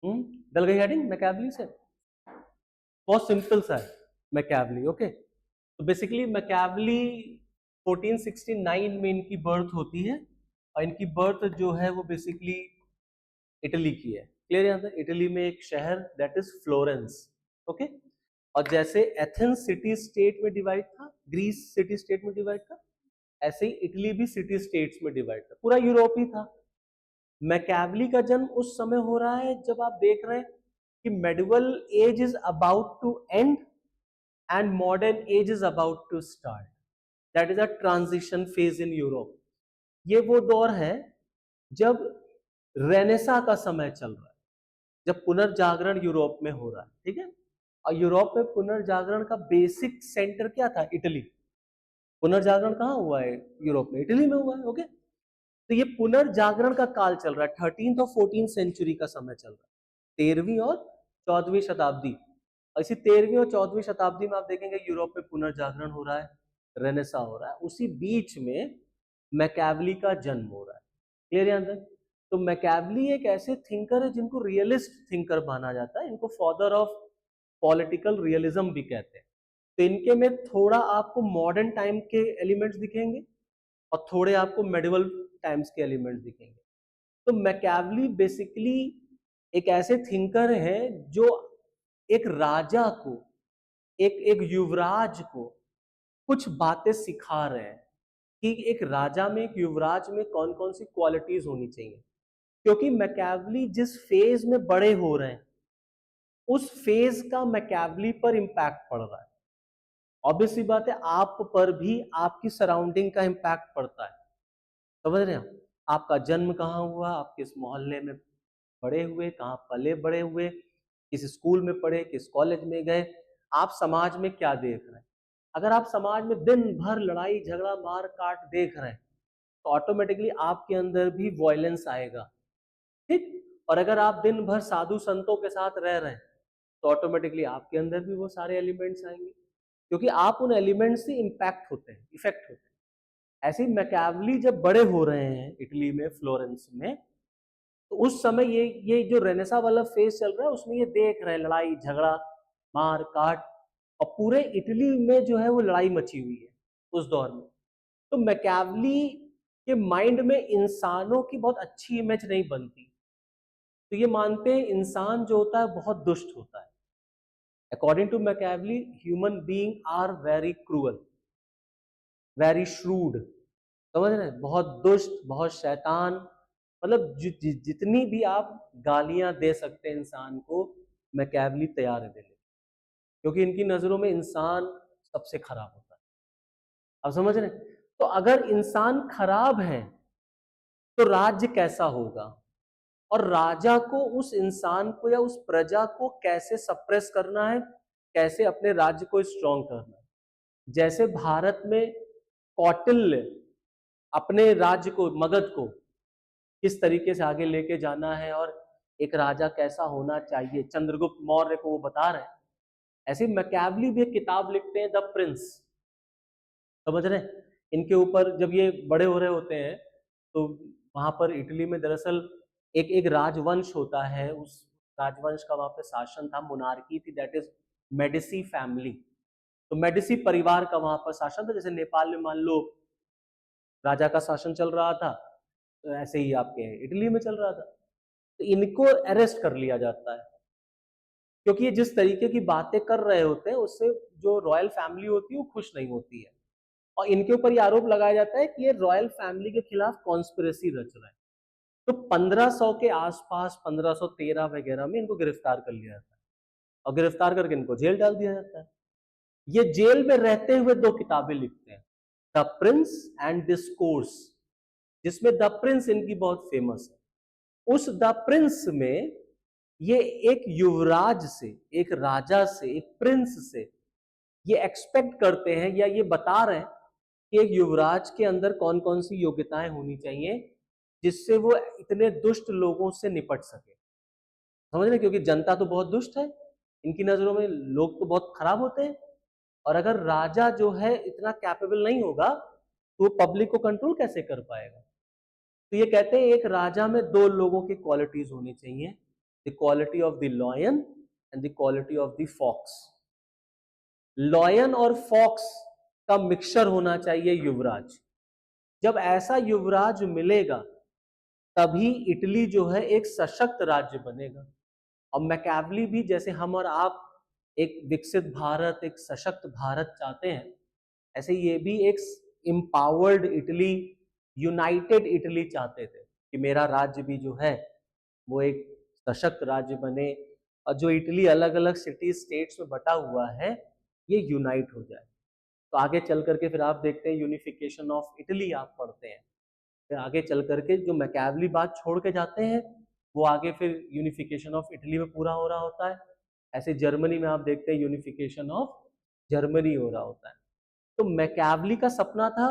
डल गई heading Machiavelli से? बहुत सिंपल सा है मैकेवली। ओके, तो बेसिकली मैकेवली 1469 में इनकी बर्थ होती है, और इनकी बर्थ जो है वो बेसिकली इटली की है। क्लियर यहाँ तक? इटली में एक शहर दैट इज फ्लोरेंस। ओके, और जैसे एथेंस सिटी स्टेट में डिवाइड था, ग्रीस सिटी स्टेट में डिवाइड था, ऐसे ही इटली भी सिटी स्टेट्स में डिवाइड था, पूरा यूरोप ही था। मैकेवली का जन्म उस समय हो रहा है जब आप देख रहे हैं कि medieval age is about to end and modern age is about to start. That is a transition phase in Europe. ये वो दौर है जब रेनेसा का समय चल रहा है, जब पुनर्जागरण यूरोप में हो रहा है। ठीक है, और यूरोप में पुनर्जागरण का बेसिक सेंटर क्या था? इटली। पुनर्जागरण कहाँ हुआ है यूरोप में? इटली में हुआ है। ओके, तो ये पुनर्जागरण का काल चल रहा है, 13th और 14th सेंचुरी का समय चल रहा है, 13वीं और 14वीं शताब्दी। और इसी 13वीं और 14वीं शताब्दी में आप देखेंगे यूरोप में पुनर्जागरण हो रहा है, रेनेसा हो रहा है। उसी बीच में मैकेवली का जन्म हो रहा है। क्लियर है अंदर? तो मैकेवली एक ऐसे थिंकर है जिनको रियलिस्ट थिंकर माना जाता है, इनको फादर ऑफ पॉलिटिकल रियलिज्म भी कहते हैं। तो इनके में थोड़ा आपको मॉडर्न टाइम के एलिमेंट्स दिखेंगे और थोड़े आपको मेडिवल टाइम्स के एलिमेंट्स दिखेंगे। तो मैकेवली बेसिकली एक ऐसे थिंकर है जो एक राजा को, एक युवराज को कुछ बातें सिखा रहे हैं कि एक राजा में, एक युवराज में कौन कौन सी क्वालिटीज होनी चाहिए। क्योंकि मैकेवली जिस फेज में बड़े हो रहे हैं उस फेज का मैकेवली पर इम्पैक्ट पड़ रहा है। ऑब्वियसली बात है, आप पर भी आपकी सराउंडिंग का इम्पैक्ट पड़ता है। समझ रहे हैं? आपका जन्म कहाँ हुआ, आप किस मोहल्ले में बड़े हुए, कहाँ पले बड़े हुए, किस स्कूल में पढ़े, किस कॉलेज में गए, आप समाज में क्या देख रहे हैं। अगर आप समाज में दिन भर लड़ाई झगड़ा मार काट देख रहे हैं तो ऑटोमेटिकली आपके अंदर भी वॉयलेंस आएगा। ठीक, और अगर आप दिन भर साधु संतों के साथ रह रहे हैं तो ऑटोमेटिकली आपके अंदर भी वो सारे एलिमेंट्स आएंगे, क्योंकि आप उन एलिमेंट्स से इम्पैक्ट होते हैं, इफेक्ट होते हैं। ऐसे ही मैकेवली जब बड़े हो रहे हैं इटली में, फ्लोरेंस में, तो उस समय ये जो रेनेसा वाला फेज चल रहा है उसमें ये देख रहे हैं लड़ाई झगड़ा मार काट, और पूरे इटली में जो है वो लड़ाई मची हुई है उस दौर में। तो मैकेवली के माइंड में इंसानों की बहुत अच्छी इमेज नहीं बनती, तो ये मानते हैं इंसान जो होता है बहुत दुष्ट होता है। According to Machiavelli human being are very cruel, very shrewd. समझ रहे हैं? बहुत दुष्ट, बहुत शैतान, मतलब जितनी भी आप गालियां दे सकते हैं इंसान को, मैकेवली तैयार है देने, क्योंकि इनकी नजरों में इंसान सबसे खराब होता है। आप समझ रहे हैं? तो अगर इंसान खराब है तो राज्य कैसा होगा, और राजा को उस इंसान को या उस प्रजा को कैसे सप्रेस करना है, कैसे अपने राज्य को स्ट्रॉन्ग करना है। जैसे भारत में कौटिल्य अपने राज्य को, मगध को किस तरीके से आगे लेके जाना है और एक राजा कैसा होना चाहिए, चंद्रगुप्त मौर्य को वो बता रहे हैं। ऐसे मैकेवली भी एक किताब लिखते हैं, द प्रिंस। समझ रहे हैं? इनके ऊपर जब ये बड़े हो रहे होते हैं तो वहां पर इटली में दरअसल एक एक राजवंश होता है, उस राजवंश का वहां पे शासन था, मोनार्की थी, दैट इज मेडिसी फैमिली। तो मेडिसी परिवार का वहां पर शासन था। जैसे नेपाल में मान लो राजा का शासन चल रहा था, तो ऐसे ही आपके इटली में चल रहा था। तो इनको अरेस्ट कर लिया जाता है, क्योंकि ये जिस तरीके की बातें कर रहे होते हैं उससे जो रॉयल फैमिली होती है वो खुश नहीं होती है, और इनके ऊपर ये आरोप लगाया जाता है कि ये रॉयल फैमिली के खिलाफ कॉन्स्पिरेसी रच रहे हैं। तो 1500 के आसपास, 1513 वगैरह में इनको गिरफ्तार कर लिया जाता है, और गिरफ्तार करके इनको जेल डाल दिया जाता है। ये जेल में रहते हुए दो किताबें लिखते हैं, द प्रिंस एंड डिस्कोर्स, जिसमें द प्रिंस इनकी बहुत फेमस है। उस द प्रिंस में ये एक युवराज से, एक राजा से, एक प्रिंस से ये एक्सपेक्ट करते हैं या ये बता रहे हैं कि एक युवराज के अंदर कौन कौन सी योग्यताएं होनी चाहिए जिससे वो इतने दुष्ट लोगों से निपट सके। समझ रहे? क्योंकि जनता तो बहुत दुष्ट है, इनकी नजरों में लोग तो बहुत खराब होते हैं, और अगर राजा जो है इतना कैपेबल नहीं होगा तो वो पब्लिक को कंट्रोल कैसे कर पाएगा। तो ये कहते हैं एक राजा में दो लोगों की क्वालिटीज होनी चाहिए, the quality of the lion and the quality of the fox. Lion और फॉक्स का मिक्सचर होना चाहिए युवराज। जब ऐसा युवराज मिलेगा तभी इटली जो है एक सशक्त राज्य बनेगा। और मैकेवली भी, जैसे हम और आप एक विकसित भारत, एक सशक्त भारत चाहते हैं, ऐसे ये भी एक एम्पावर्ड इटली, यूनाइटेड इटली चाहते थे कि मेरा राज्य भी जो है वो एक सशक्त राज्य बने और जो इटली अलग अलग सिटी स्टेट्स में बटा हुआ है ये यूनाइट हो जाए। तो आगे चल करके फिर आप देखते हैं यूनिफिकेशन ऑफ इटली आप पढ़ते हैं, फिर आगे चल करके जो मैकेवली बात छोड़ के जाते हैं वो आगे फिर यूनिफिकेशन ऑफ इटली में पूरा हो रहा होता है। ऐसे जर्मनी में आप देखते हैं यूनिफिकेशन ऑफ जर्मनी हो रहा होता है। तो मैकेवली का सपना था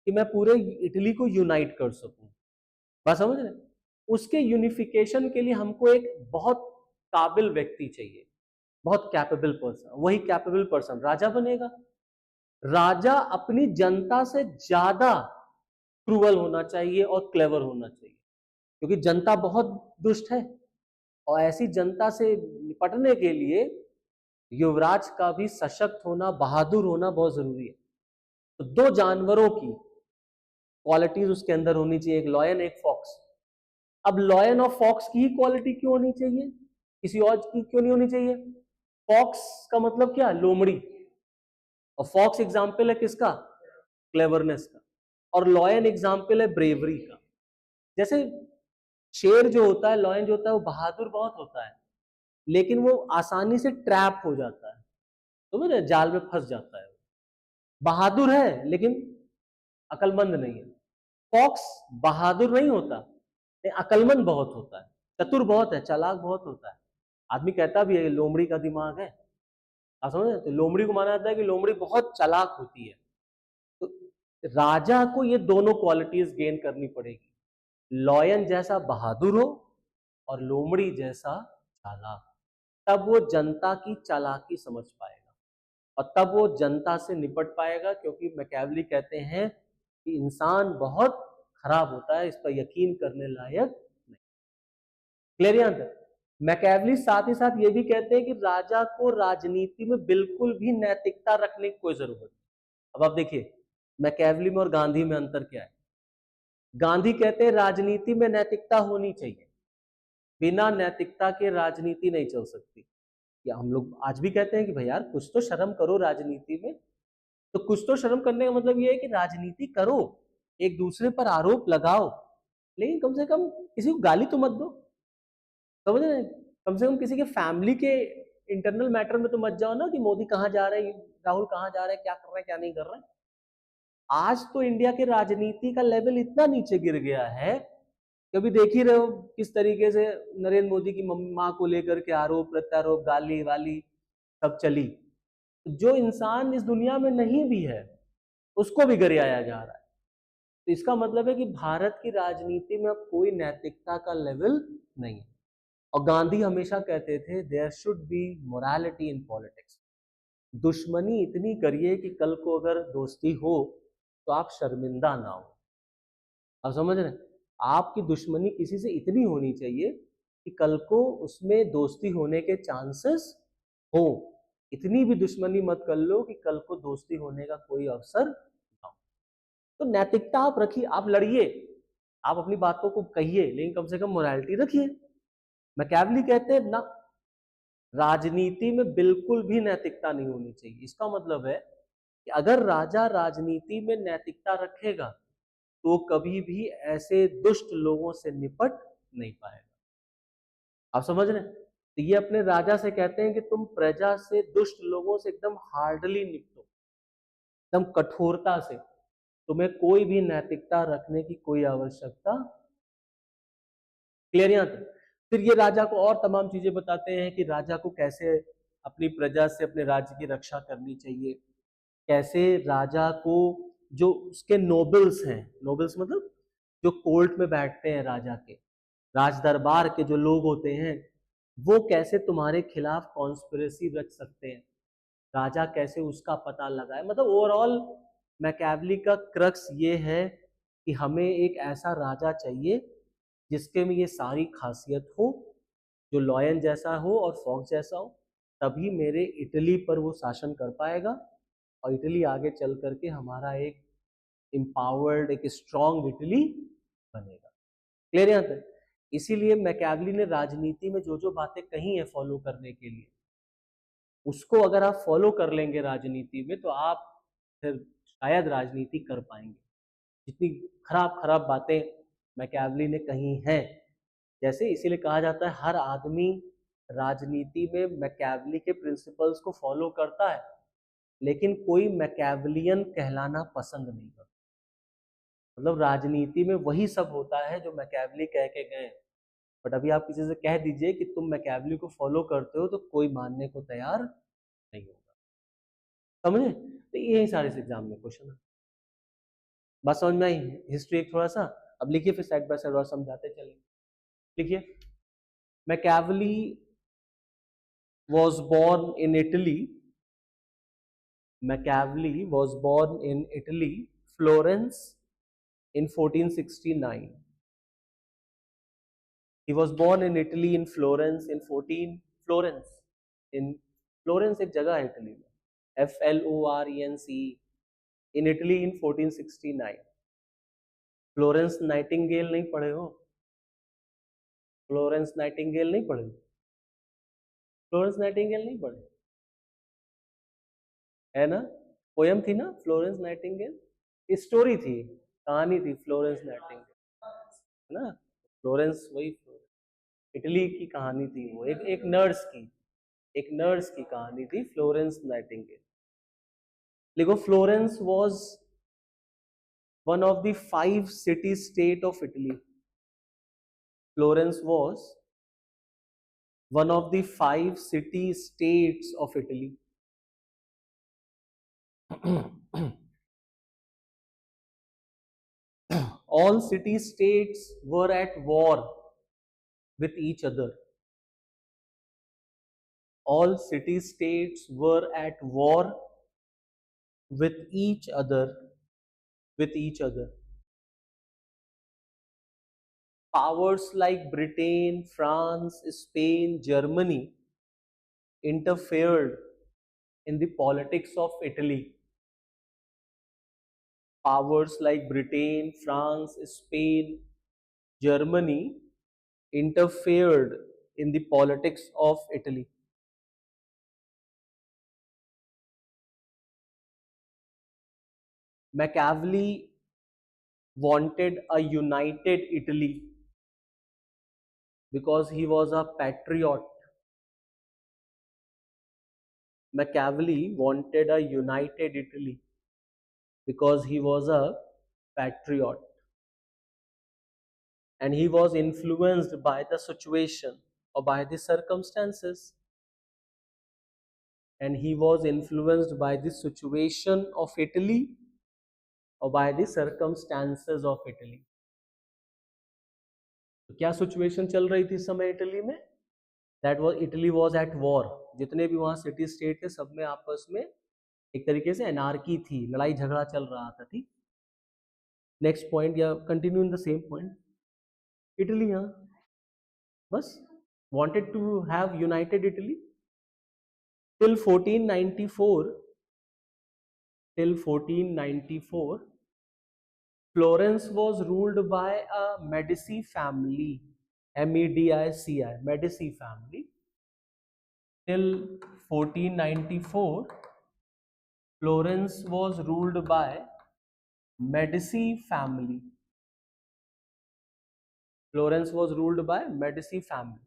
कि मैं पूरे इटली को यूनाइट कर सकूं। बात समझ रहे? उसके यूनिफिकेशन के लिए हमको एक बहुत काबिल व्यक्ति चाहिए, बहुत कैपेबल पर्सन। वही कैपेबल पर्सन राजा बनेगा। राजा अपनी जनता से ज्यादा क्रूअल होना चाहिए और क्लेवर होना चाहिए, क्योंकि जनता बहुत दुष्ट है और ऐसी जनता से निपटने के लिए युवराज का भी सशक्त होना, बहादुर होना बहुत जरूरी है। तो दो जानवरों की क्वालिटीज उसके अंदर होनी चाहिए, एक लॉयन एक फॉक्स। अब लॉयन और फॉक्स की ही क्वालिटी क्यों होनी चाहिए, किसी और की क्यों नहीं होनी चाहिए? फॉक्स का मतलब क्या? लोमड़ी। और फॉक्स एग्जाम्पल है किसका? क्लेवरनेस का। और लॉयन एग्जाम्पल है ब्रेवरी का। जैसे शेर जो होता है, लॉयन जो होता है, वो बहादुर बहुत होता है लेकिन वो आसानी से ट्रैप हो जाता है, तो मेरे जाल में फंस जाता है। बहादुर है लेकिन अकलमंद नहीं है। फॉक्स बहादुर नहीं होता, अकलमंद बहुत होता है, चतुर बहुत है, चालाक बहुत होता है। आदमी कहता भी है लोमड़ी का दिमाग है, आप समझ? तो लोमड़ी को माना जाता है कि लोमड़ी बहुत चालाक होती है। तो राजा को ये दोनों क्वालिटीज गेन करनी पड़ेगी, लॉयन जैसा बहादुर हो और लोमड़ी जैसा चालाक। तब वो जनता की चालाकी समझ पाएगा और तब वो जनता से निपट पाएगा, क्योंकि मैकेवली कहते हैं कि इंसान बहुत खराब होता है, इस पर यकीन करने लायक नहीं। क्लियर यहां तक? मैकेवली साथ ही साथ ये भी कहते हैं कि राजा को राजनीति में बिल्कुल भी नैतिकता रखने की कोई जरूरत नहीं। अब आप देखिए मैकेवली में और गांधी में अंतर क्या है। गांधी कहते हैं राजनीति में नैतिकता होनी चाहिए, बिना नैतिकता के राजनीति नहीं चल सकती। या हम लोग आज भी कहते हैं कि भाई यार कुछ तो शर्म करो राजनीति में। तो कुछ तो शर्म करने का मतलब ये है कि राजनीति करो, एक दूसरे पर आरोप लगाओ, लेकिन कम से कम किसी को गाली तो मत दो। समझ रहे? कम से कम किसी के फैमिली के इंटरनल मैटर में तो मत जाओ ना कि मोदी कहाँ जा रहे हैं, राहुल कहाँ जा रहे हैं, क्या कर रहे हैं, क्या नहीं कर रहे हैं। आज तो इंडिया के राजनीति का लेवल इतना नीचे गिर गया है, कभी देख ही रहे हो किस तरीके से नरेंद्र मोदी की मां को लेकर के आरोप प्रत्यारोप, गाली वाली सब चली। जो इंसान इस दुनिया में नहीं भी है उसको भी गरियाया जा रहा है। तो इसका मतलब है कि भारत की राजनीति में अब कोई नैतिकता का लेवल नहीं है। और गांधी हमेशा कहते थे there should be morality in politics. दुश्मनी इतनी करिए कि कल को अगर दोस्ती हो तो आप शर्मिंदा ना हो। आप समझ रहे हैं? आपकी दुश्मनी किसी से इतनी होनी चाहिए कि कल को उसमें दोस्ती होने के चांसेस हो। इतनी भी दुश्मनी मत कर लो कि कल को दोस्ती होने का कोई अवसर ना हो। तो नैतिकता आप रखिए, आप लड़िए, आप अपनी बातों को कहिए, लेकिन कम से कम मोरालिटी रखिए। मैकेवली कहते हैं ना, राजनीति में बिल्कुल भी नैतिकता नहीं होनी चाहिए। इसका मतलब है कि अगर राजा राजनीति में नैतिकता रखेगा तो कभी भी ऐसे दुष्ट लोगों से निपट नहीं पाएगा। आप समझ रहे हैं? तो ये अपने राजा से कहते हैं कि तुम प्रजा से, दुष्ट लोगों से एकदम हार्डली निपटो, एकदम कठोरता से। तुम्हें कोई भी नैतिकता रखने की कोई आवश्यकता। क्लियर यहां तक? फिर ये राजा को और तमाम चीजें बताते हैं कि राजा को कैसे अपनी प्रजा से, अपने राज्य की रक्षा करनी चाहिए, कैसे राजा को, जो उसके नोबल्स हैं, नोबल्स मतलब जो कोर्ट में बैठते हैं राजा के, राज दरबार के जो लोग होते हैं, वो कैसे तुम्हारे खिलाफ कॉन्स्पिरेसी रच सकते हैं, राजा कैसे उसका पता लगाए। मतलब ओवरऑल मैकेवली का क्रक्स ये है कि हमें एक ऐसा राजा चाहिए जिसके में ये सारी खासियत हो जो लॉयन जैसा हो और फॉक्स जैसा हो, तभी मेरे इटली पर वो शासन कर पाएगा और इटली आगे चल करके हमारा एक एम्पावर्ड, एक स्ट्रॉन्ग इटली बनेगा। क्लियर यहाँ तक? इसीलिए मैकियावेली ने राजनीति में जो जो बातें कही है फॉलो करने के लिए, उसको अगर आप फॉलो कर लेंगे राजनीति में, तो आप फिर शायद राजनीति कर पाएंगे। जितनी खराब खराब बातें मैकियावेली ने कही हैं, जैसे इसीलिए कहा जाता है हर आदमी राजनीति में मैकियावेली के प्रिंसिपल्स को फॉलो करता है, लेकिन कोई मैकियावेलियन कहलाना पसंद नहीं करता। मतलब राजनीति में वही सब होता है जो मैकियावेली कह के गए। बट अभी आप किसी से कह दीजिए कि तुम मैकियावेली को फॉलो करते हो, तो कोई मानने को तैयार नहीं होगा। समझे? तो यही सारे एग्जाम में क्वेश्चन है। बात समझ में आई? हिस्ट्री एक थोड़ा सा अब लिखिए, फिर साइड बाय साइड और समझाते चलेंगे। लिखिए, Machiavelli was born in Italy. Machiavelli was born in Italy, Florence, in 1469. He was born in Italy in Florence in Florence एक जगह है इटली में, FLORENCE, in Italy in 1469. Florence Nightingale नहीं पढ़े हो? फ्लोरेंस नाइटिंगेल नहीं पढ़े? फ्लोरेंस नाइटिंगेल नहीं पढ़े है ना? पोयम थी ना फ्लोरेंस नाइटिंगेल, स्टोरी थी, कहानी थी फ्लोरेंस नाइटिंगेल, है ना? फ्लोरेंस वही इटली की कहानी थी वो, एक नर्स की कहानी थी फ्लोरेंस नाइटिंगेल। देखो, Florence was one of the 5 city state of Italy. Florence was one of the 5 city states of Italy. All city states were at war with each other. All city states were at war with each other. Powers like Britain, France, Spain, Germany interfered in the politics of Italy. Powers like Britain, France, Spain, Germany interfered in the politics of Italy. Machiavelli wanted a united Italy because he was a patriot. Machiavelli wanted a united Italy because he was a patriot. And he was influenced by the situation or by the circumstances. And he was influenced by the situation of Italy or by the circumstances of Italy. तो क्या situation चल रही थी इस समय Italy में? That was Italy was at war. जितने भी वहां सिटी स्टेट थे, सब में आपस में एक तरीके से एनार्की थी, लड़ाई झगड़ा चल रहा था। ठीक, नेक्स्ट पॉइंट या continue in the same point. Italy बस wanted to have united Italy till 1494 Florence was ruled by a Medici family, MEDICI, Medici family. Till 1494 Florence was ruled by Medici family. Florence was ruled by Medici family.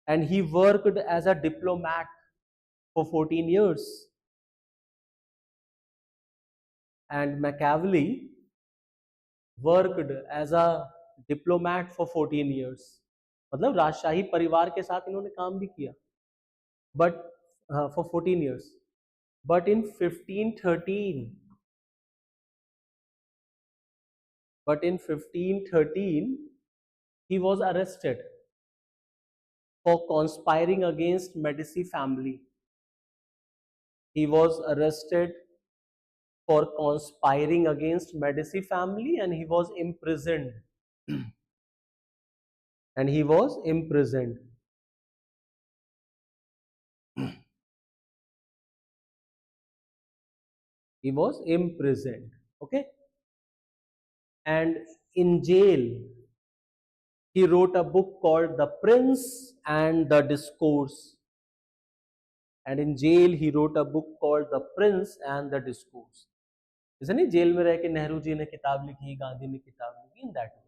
And he worked as a diplomat for 14 years. And Machiavelli worked as a diplomat for 14 years. मतलब राजशाही परिवार के साथ इन्होंने काम भी किया, but for 14 years. But in 1513 he was arrested for conspiring against Medici family. He was arrested for conspiring against Medici family and he was imprisoned. he was imprisoned. Okay, and in jail he wrote a book called The Prince and the Discourse. And in jail he wrote a book called The Prince and the Discourse. जैसे नहीं jail में रह के नेहरू जी ने किताब लिखी, गांधी ने किताब लिखी, in that way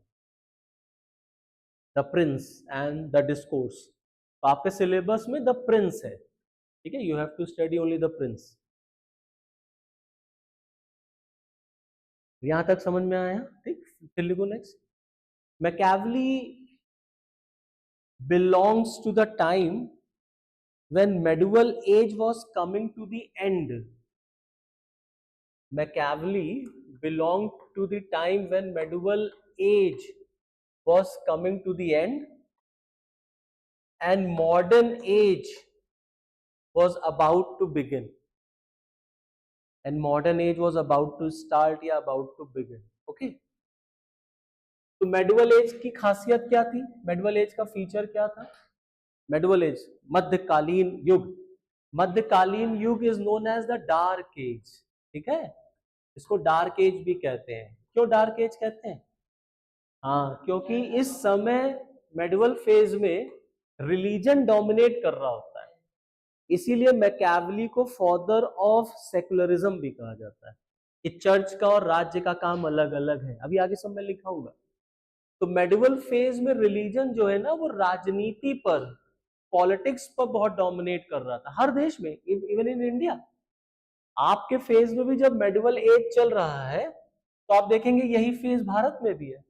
the prince and the discourse. तो आपके सिलेबस में द प्रिंस है, ठीक है, you have to study only the prince. यहां तक समझ में आया? ठीक, फिर लिखो next. Machiavelli belongs to the time when medieval age was coming to the end. Machiavelli belonged to the time when medieval age was coming to the end and modern age was about to begin. And modern age was about to start या about to begin. Okay? तो medieval as की खासियत क्या थी? Medieval as का feature क्या था? Medieval as मध्यकालीन युग. मध्यकालीन युग is known as the dark age. ठीक है, इसको डार्क एज भी कहते हैं. क्यों डार्क एज कहते हैं? हाँ, क्योंकि इस समय मेडिवल फेज में रिलीजन डोमिनेट कर रहा होता है. इसीलिए मैकियावेली को फादर ऑफ सेकुलरिज्म भी कहा जाता है कि चर्च का और राज्य का काम अलग अलग है. अभी आगे सब मैं लिखाऊंगा. तो मेडिवल फेज में रिलीजन जो है ना, वो राजनीति पर, पॉलिटिक्स पर बहुत डोमिनेट कर रहा था हर देश में, इवन इन इंडिया. आपके फेज में भी जब मेडिवल एज चल रहा है तो आप देखेंगे यही फेज भारत में भी है.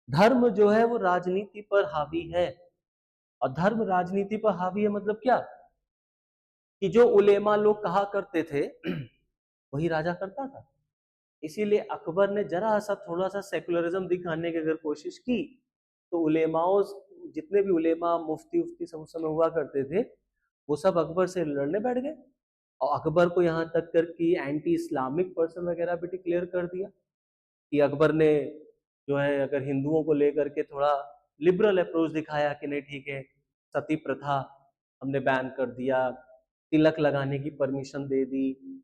धर्म जो है वो राजनीति पर हावी है. और धर्म राजनीति पर हावी है मतलब क्या? कि जो उलेमा लोग कहा करते थे वही राजा करता था. इसीलिए अकबर ने जरा सा थोड़ा सा सेकुलरिज्म दिखाने की अगर कोशिश की तो उलेमाओं, जितने भी उलेमा मुफ्ती सब उस समय हुआ करते थे, वो सब अकबर से लड़ने बैठ गए. और अकबर को यहाँ तक कर कि एंटी इस्लामिक पर्सन वगैरह भी डिक्लेयर कर दिया कि अकबर ने जो है अगर हिंदुओं को लेकर के थोड़ा लिबरल अप्रोच दिखाया कि नहीं ठीक है, सती प्रथा हमने बैन कर दिया, तिलक लगाने की परमिशन दे दी,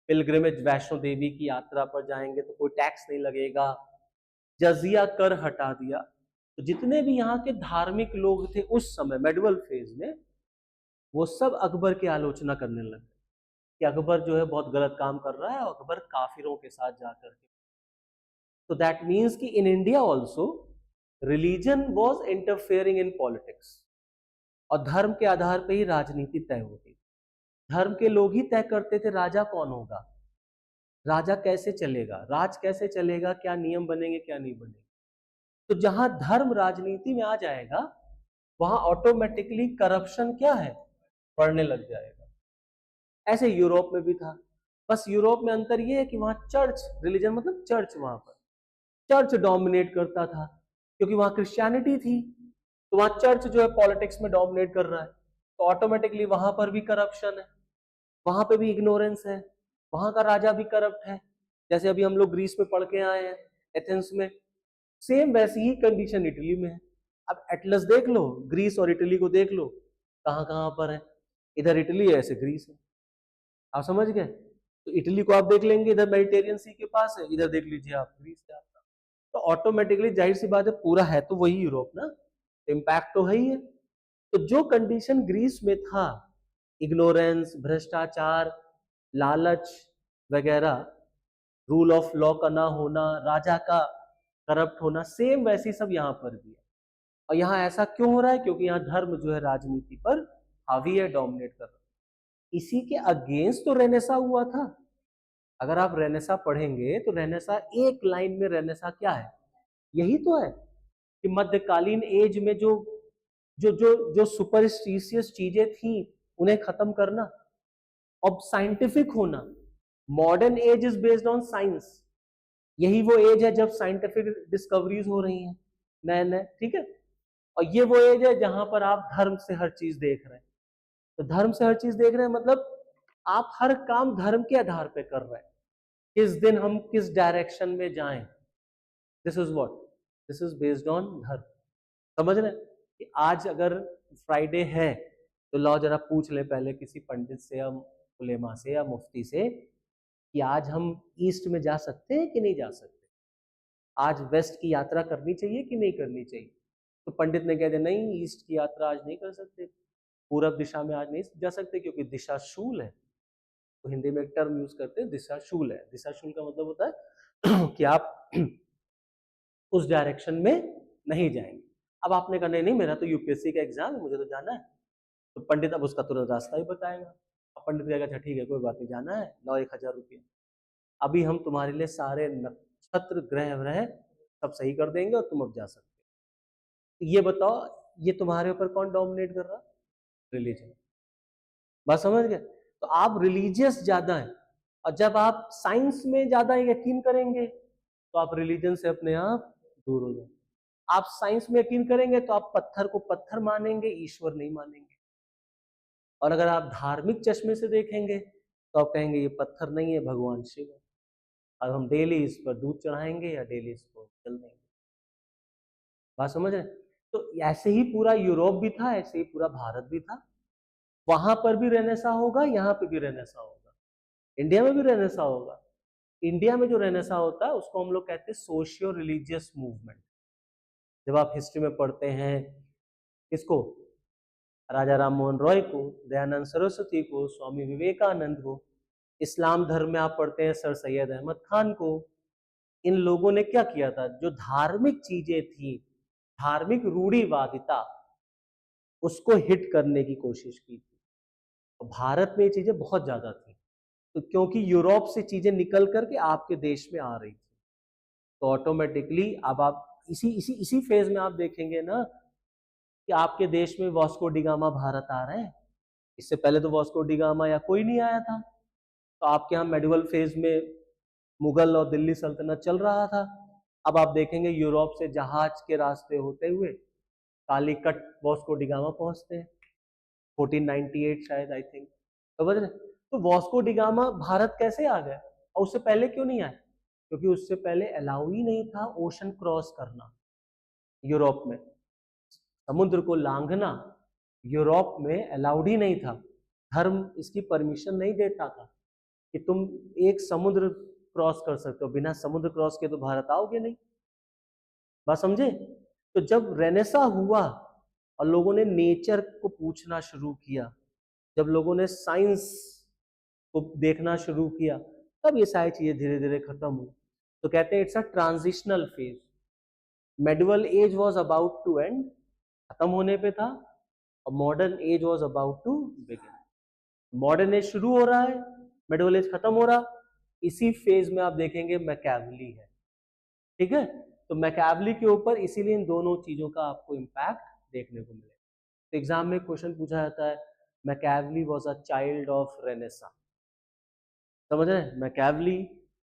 पिलग्रिमेज वैष्णो देवी की यात्रा पर जाएंगे तो कोई टैक्स नहीं लगेगा, जजिया कर हटा दिया. तो जितने भी यहाँ के धार्मिक लोग थे उस समय मेडिवल फेज में, वो सब अकबर की आलोचना करने लगे कि अकबर जो है बहुत गलत काम कर रहा है, अकबर काफिरों के साथ जाकर के. तो दैट मीन्स कि in India also religion was interfering in politics. और धर्म के आधार पर ही राजनीति तय होती. धर्म के लोग ही तय करते थे राजा कौन होगा, राजा कैसे चलेगा, राज कैसे चलेगा, क्या नियम बनेंगे क्या नहीं बनेंगे. तो जहां धर्म राजनीति में आ जाएगा वहां ऑटोमेटिकली करप्शन क्या है, बढ़ने लग जाएगा. ऐसे यूरोप में भी था. बस यूरोप में अंतर यह है कि वहां चर्च, रिलीजन मतलब चर्च, वहां पर चर्च डोमिनेट करता था क्योंकि वहां क्रिश्चियनिटी थी. तो वहां चर्च जो है पॉलिटिक्स में डोमिनेट कर रहा है, तो ऑटोमेटिकली वहां पर भी करप्शन है, वहां पे भी इग्नोरेंस है, वहां का राजा भी करप्ट है. जैसे अभी हम लोग ग्रीस में पढ़ के आए हैं, एथेंस में, सेम वैसी ही कंडीशन इटली में है. अब एटलस देख लो, ग्रीस और इटली को देख लो, कहां कहां पर है. इधर इटली है, ऐसे ग्रीस है. आप समझ गए? तो इटली को आप देख लेंगे, इधर मेडिटेरियन सी के पास है, इधर देख लीजिए आप ग्रीस है आपका. तो ऑटोमेटिकली जाहिर सी बात है, पूरा है तो वही यूरोप ना, इम्पैक्ट तो है ही है. तो जो कंडीशन ग्रीस में था, इग्नोरेंस, भ्रष्टाचार, लालच वगैरह, रूल ऑफ लॉ का ना होना, राजा का करप्ट होना, सेम वैसी सब यहाँ पर भी है. और यहाँ ऐसा क्यों हो रहा है? क्योंकि यहाँ धर्म जो है राजनीति पर हावी है, डोमिनेट कर रहा है. इसी के अगेंस्ट तो रेनेसा हुआ था. अगर आप रेनेसा पढ़ेंगे तो रेनेसा, एक लाइन में रेनेसा क्या है, यही तो है कि मध्यकालीन एज में जो जो जो जो सुपरस्टिशियस चीजें थी उन्हें खत्म करना और साइंटिफिक होना. Modern age is based on science. यही वो एज है जब साइंटिफिक डिस्कवरीज हो रही हैं नए नए, ठीक है. और ये वो एज है जहां पर आप धर्म से हर चीज देख रहे हैं. तो धर्म से हर चीज देख रहे हैं मतलब आप हर काम धर्म के आधार पे कर रहे हैं. किस दिन हम किस डायरेक्शन में जाएं, this is what, this is based on धर्म. समझ रहे हैं कि आज अगर फ्राइडे है तो लाओ जरा पूछ ले पहले किसी पंडित से या उलेमा से या मुफ्ती से कि आज हम ईस्ट में जा सकते हैं कि नहीं जा सकते, आज वेस्ट की यात्रा करनी चाहिए कि नहीं करनी चाहिए। तो पंडित ने कह दिया नहीं, ईस्ट की यात्रा आज नहीं कर सकते, पूरब दिशा में आज नहीं जा सकते क्योंकि दिशा शूल है। तो हिंदी में एक टर्म यूज करते हैं, दिशा शूल है। दिशा शूल का मतलब होता है कि आप उस डायरेक्शन में नहीं जाएंगे। अब आपने कहा नहीं नहीं, मेरा तो यूपीएससी का एग्जाम है, मुझे तो जाना है। तो पंडित अब उसका तुरंत रास्ता ही बताएगा। अब पंडित कहेगा अच्छा ठीक है, कोई बात नहीं, जाना है, लो 1000 रुपये, अभी हम तुम्हारे लिए सारे नक्षत्र ग्रह व्रह सब सही कर देंगे और तुम अब जा सकते हो। ये बताओ, ये तुम्हारे ऊपर कौन डोमिनेट कर रहा? रिलीजन। बात समझ गए? तो आप रिलीजियस ज्यादा हैं, और जब आप साइंस में ज्यादा यकीन करेंगे तो आप रिलीजन से अपने आप दूर हो जाएंगे। आप साइंस में यकीन करेंगे तो आप पत्थर को पत्थर मानेंगे, ईश्वर नहीं मानेंगे। और अगर आप धार्मिक चश्मे से देखेंगे तो आप कहेंगे ये पत्थर नहीं है, भगवान शिव है, और हम डेली इस पर दूध चढ़ाएंगे या डेली इसको जल देंगे। बात समझ रहे? तो ऐसे ही पूरा यूरोप भी था, ऐसे ही पूरा भारत भी था। वहां पर भी रेनेसा होगा, यहाँ पे भी रेनेसा होगा, इंडिया में भी रेनेसा होगा। इंडिया में जो रेनेसा होता है उसको हम लोग कहते हैं सोशियो रिलीजियस मूवमेंट। जब आप हिस्ट्री में पढ़ते हैं किसको, राजा राम मोहन रॉय को, दयानंद सरस्वती को, स्वामी विवेकानंद को, इस्लाम धर्म में आप पढ़ते हैं सर सैयद अहमद खान को, इन लोगों ने क्या किया था, जो धार्मिक चीजें थी, धार्मिक रूढ़िवादिता, उसको हिट करने की कोशिश की थी। तो भारत में ये चीजें बहुत ज्यादा थी, तो क्योंकि यूरोप से चीजें निकल करके आपके देश में आ रही थी, तो ऑटोमेटिकली अब आप इसी इसी इसी फेज में आप देखेंगे ना कि आपके देश में वास्को डिगामा भारत आ रहे हैं। इससे पहले तो वास्को डिगामा या कोई नहीं आया था। तो आपके यहाँ मेडिवल फेज में मुगल और दिल्ली सल्तनत चल रहा था। अब आप देखेंगे यूरोप से जहाज के रास्ते होते हुए कालीकट वास्को डिगामा पहुंचते हैं 1498 शायद, आई थिंक। समझ रहे? तो वास्को डिगामा भारत कैसे आ गया और उससे पहले क्यों नहीं आया? क्योंकि उससे पहले अलाउ ही नहीं था ओशन क्रॉस करना। यूरोप में समुद्र को लांघना यूरोप में अलाउड ही नहीं था। धर्म इसकी परमिशन नहीं देता था कि तुम एक समुद्र क्रॉस कर सकते हो, बिना समुद्र क्रॉस के तो भारत आओगे नहीं। बात समझे? तो जब रेनेसा हुआ और लोगों ने नेचर को पूछना शुरू किया, जब लोगों ने साइंस को देखना शुरू किया, तब ये सारी चीजें धीरे धीरे खत्म हुई। तो कहते हैं it's a transitional phase. Medieval age was about to end, खत्म होने पे था, और modern age was about to begin. Modern age शुरू हो रहा है, मेडिवल एज खत्म हो रहा। इसी फेज में आप देखेंगे मैकियावेली है। ठीक है? तो मैकियावेली के ऊपर इसीलिए इन दोनों चीजों का आपको इम्पैक्ट देखने को मिलेगा। तो एग्जाम में क्वेश्चन पूछा जाता है Machiavelli was a child of Renaissance. समझ रहे हैं? मैकियावेली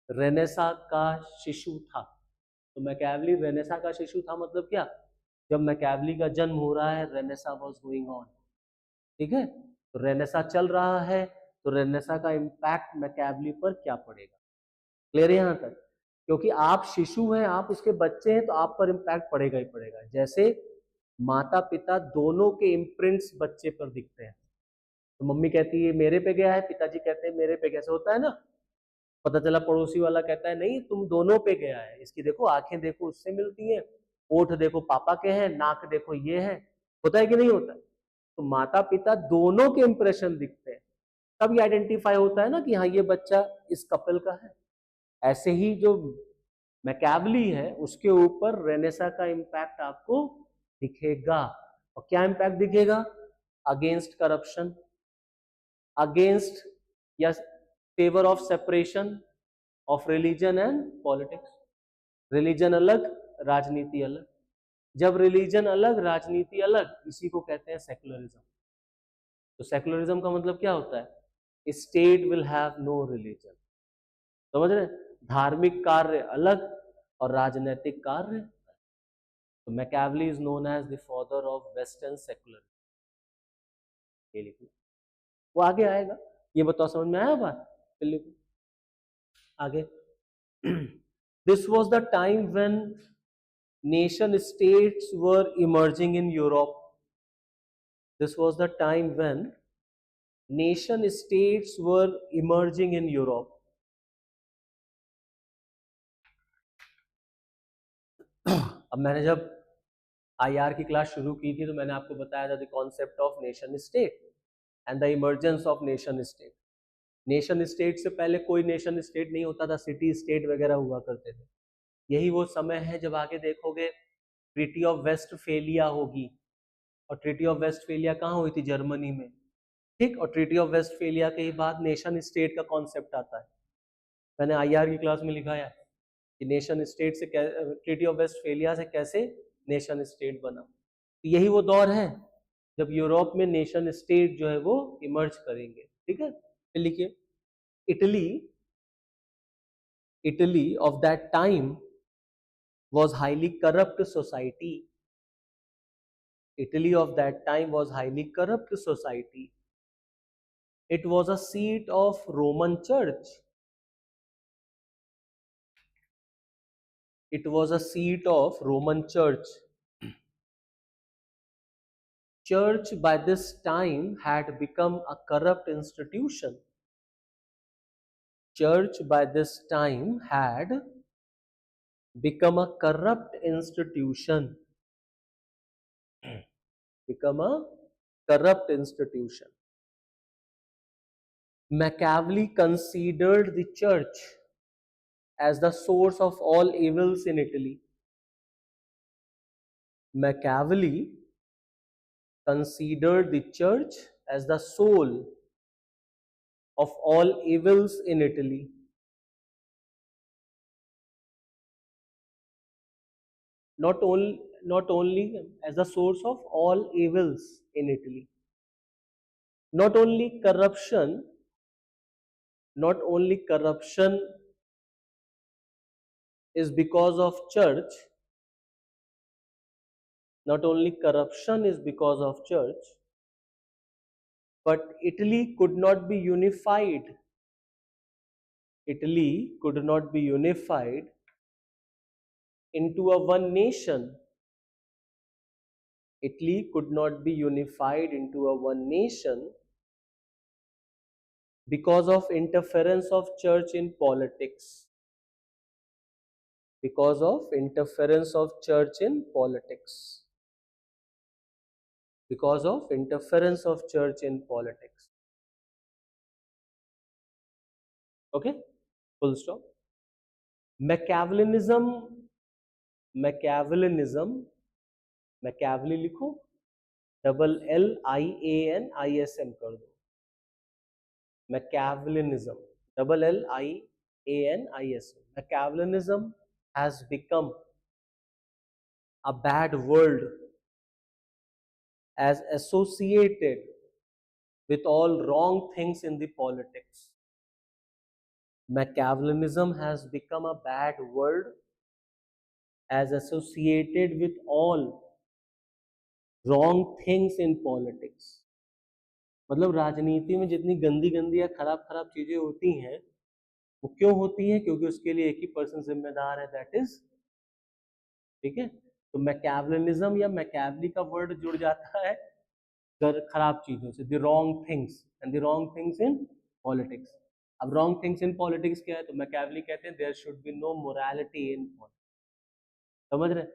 रेनेसा का शिशु था। तो मैकियावेली रेनेसा का शिशु था मतलब क्या? जब मैकियावेली का जन्म हो रहा है, रेनेसा वाज गोइंग ऑन। ठीक है? तो रेनेसा चल रहा है, तो रेनेसा का इम्पैक्ट मैकियावेली पर क्या पड़ेगा? क्लियर है यहां तक? क्योंकि आप शिशु हैं, आप उसके बच्चे हैं, तो आप पर इम्पैक्ट पड़ेगा ही पड़ेगा। जैसे माता पिता दोनों के इम्प्रिंट्स बच्चे पर दिखते हैं। तो मम्मी कहती है मेरे पे गया है, पिताजी कहते हैं मेरे पे, कैसे होता है ना? पता चला पड़ोसी वाला कहता है नहीं तुम दोनों पे गया है, इसकी देखो आंखें देखो उससे मिलती हैं, ओठ देखो पापा के हैं, नाक देखो ये है। होता है कि नहीं होता? तो माता पिता दोनों के इंप्रेशन दिखते हैं, तब ये आइडेंटिफाई होता है ना कि हाँ ये बच्चा इस कपल का है। ऐसे ही जो मैकियावेली है उसके ऊपर रेनेसा का इम्पैक्ट आपको दिखेगा। और क्या इम्पैक्ट दिखेगा? अगेंस्ट करप्शन, अगेंस्ट या favour of separation of religion and politics. Religion अलग, राजनीति अलग। जब रिलीजन अलग, राजनीति अलग, इसी को कहते हैं सेकुलरिज्म। तो सेकुलरिज्म का मतलब क्या होता है? State will have no religion. समझ रहे? धार्मिक कार्य अलग और राजनीतिक कार्य। तो Machiavelli is known as the father of western secularism. वो आगे आएगा। ये बताओ समझ में आया बात? आगे this was the time when nation states were emerging in Europe. This was the time when nation states were emerging in Europe. अब मैंने जब आईआर की क्लास शुरू की थी तो मैंने आपको बताया था the concept of nation state and the emergence of nation state. Nation state से पहले कोई नेशन स्टेट नहीं होता था, सिटी स्टेट वगैरह हुआ करते थे। यही वो समय है जब आगे देखोगे ट्रीटी ऑफ वेस्टफेलिया होगी, और ट्रीटी ऑफ वेस्टफेलिया कहाँ हुई थी? जर्मनी में, ठीक। और ट्रीटी ऑफ वेस्टफेलिया के ही बाद नेशन स्टेट का कॉन्सेप्ट आता है। मैंने आईआर की क्लास में लिखाया कि नेशन स्टेट से ट्रीटी ऑफ वेस्टफेलिया से कैसे नेशन स्टेट बना। तो यही वो दौर है जब यूरोप में नेशन स्टेट जो है वो इमर्ज करेंगे, ठीक है। फिर लिखिए, Italy, Italy of that time was highly corrupt society. Italy of that time was highly corrupt society. It was a seat of Roman Church. It was a seat of Roman Church. Church by this time had become a corrupt institution. Church by this time had become a corrupt institution. Become a corrupt institution. Machiavelli considered the church as the source of all evils in Italy. Machiavelli considered the church as the soul of all evils in Italy. Not only as the source of all evils in Italy. Not only corruption is because of church, not only corruption is because of church, but Italy could not be unified. Italy could not be unified into a one nation. Italy could not be unified into a one nation because of interference of church in politics. Because of interference of church in politics. Because of interference of church in politics. Okay? Full stop. Machiavellianism, Machiavelli लिखो, LLIANISM कर दो. Machiavellianism, LLIANISM. Machiavellianism has become a bad word as associated with all wrong things in the politics. Machiavellianism has become a bad word as associated with all wrong things in politics. मतलब राजनीति में जितनी गंदी गंदी या खराब खराब चीजें होती हैं वो क्यों होती हैं? क्योंकि उसके लिए एक ही पर्सन जिम्मेदार है, दैट इज, ठीक है। तो मैकियावेलिज्म या मैकियावेली का वर्ड जुड़ जाता है खराब चीजों से, the wrong things and the wrong things in politics. अब रॉन्ग थिंग्स इन पॉलिटिक्स क्या है? तो मैकियावेली कहते हैं there should be no morality in politics. समझ रहे?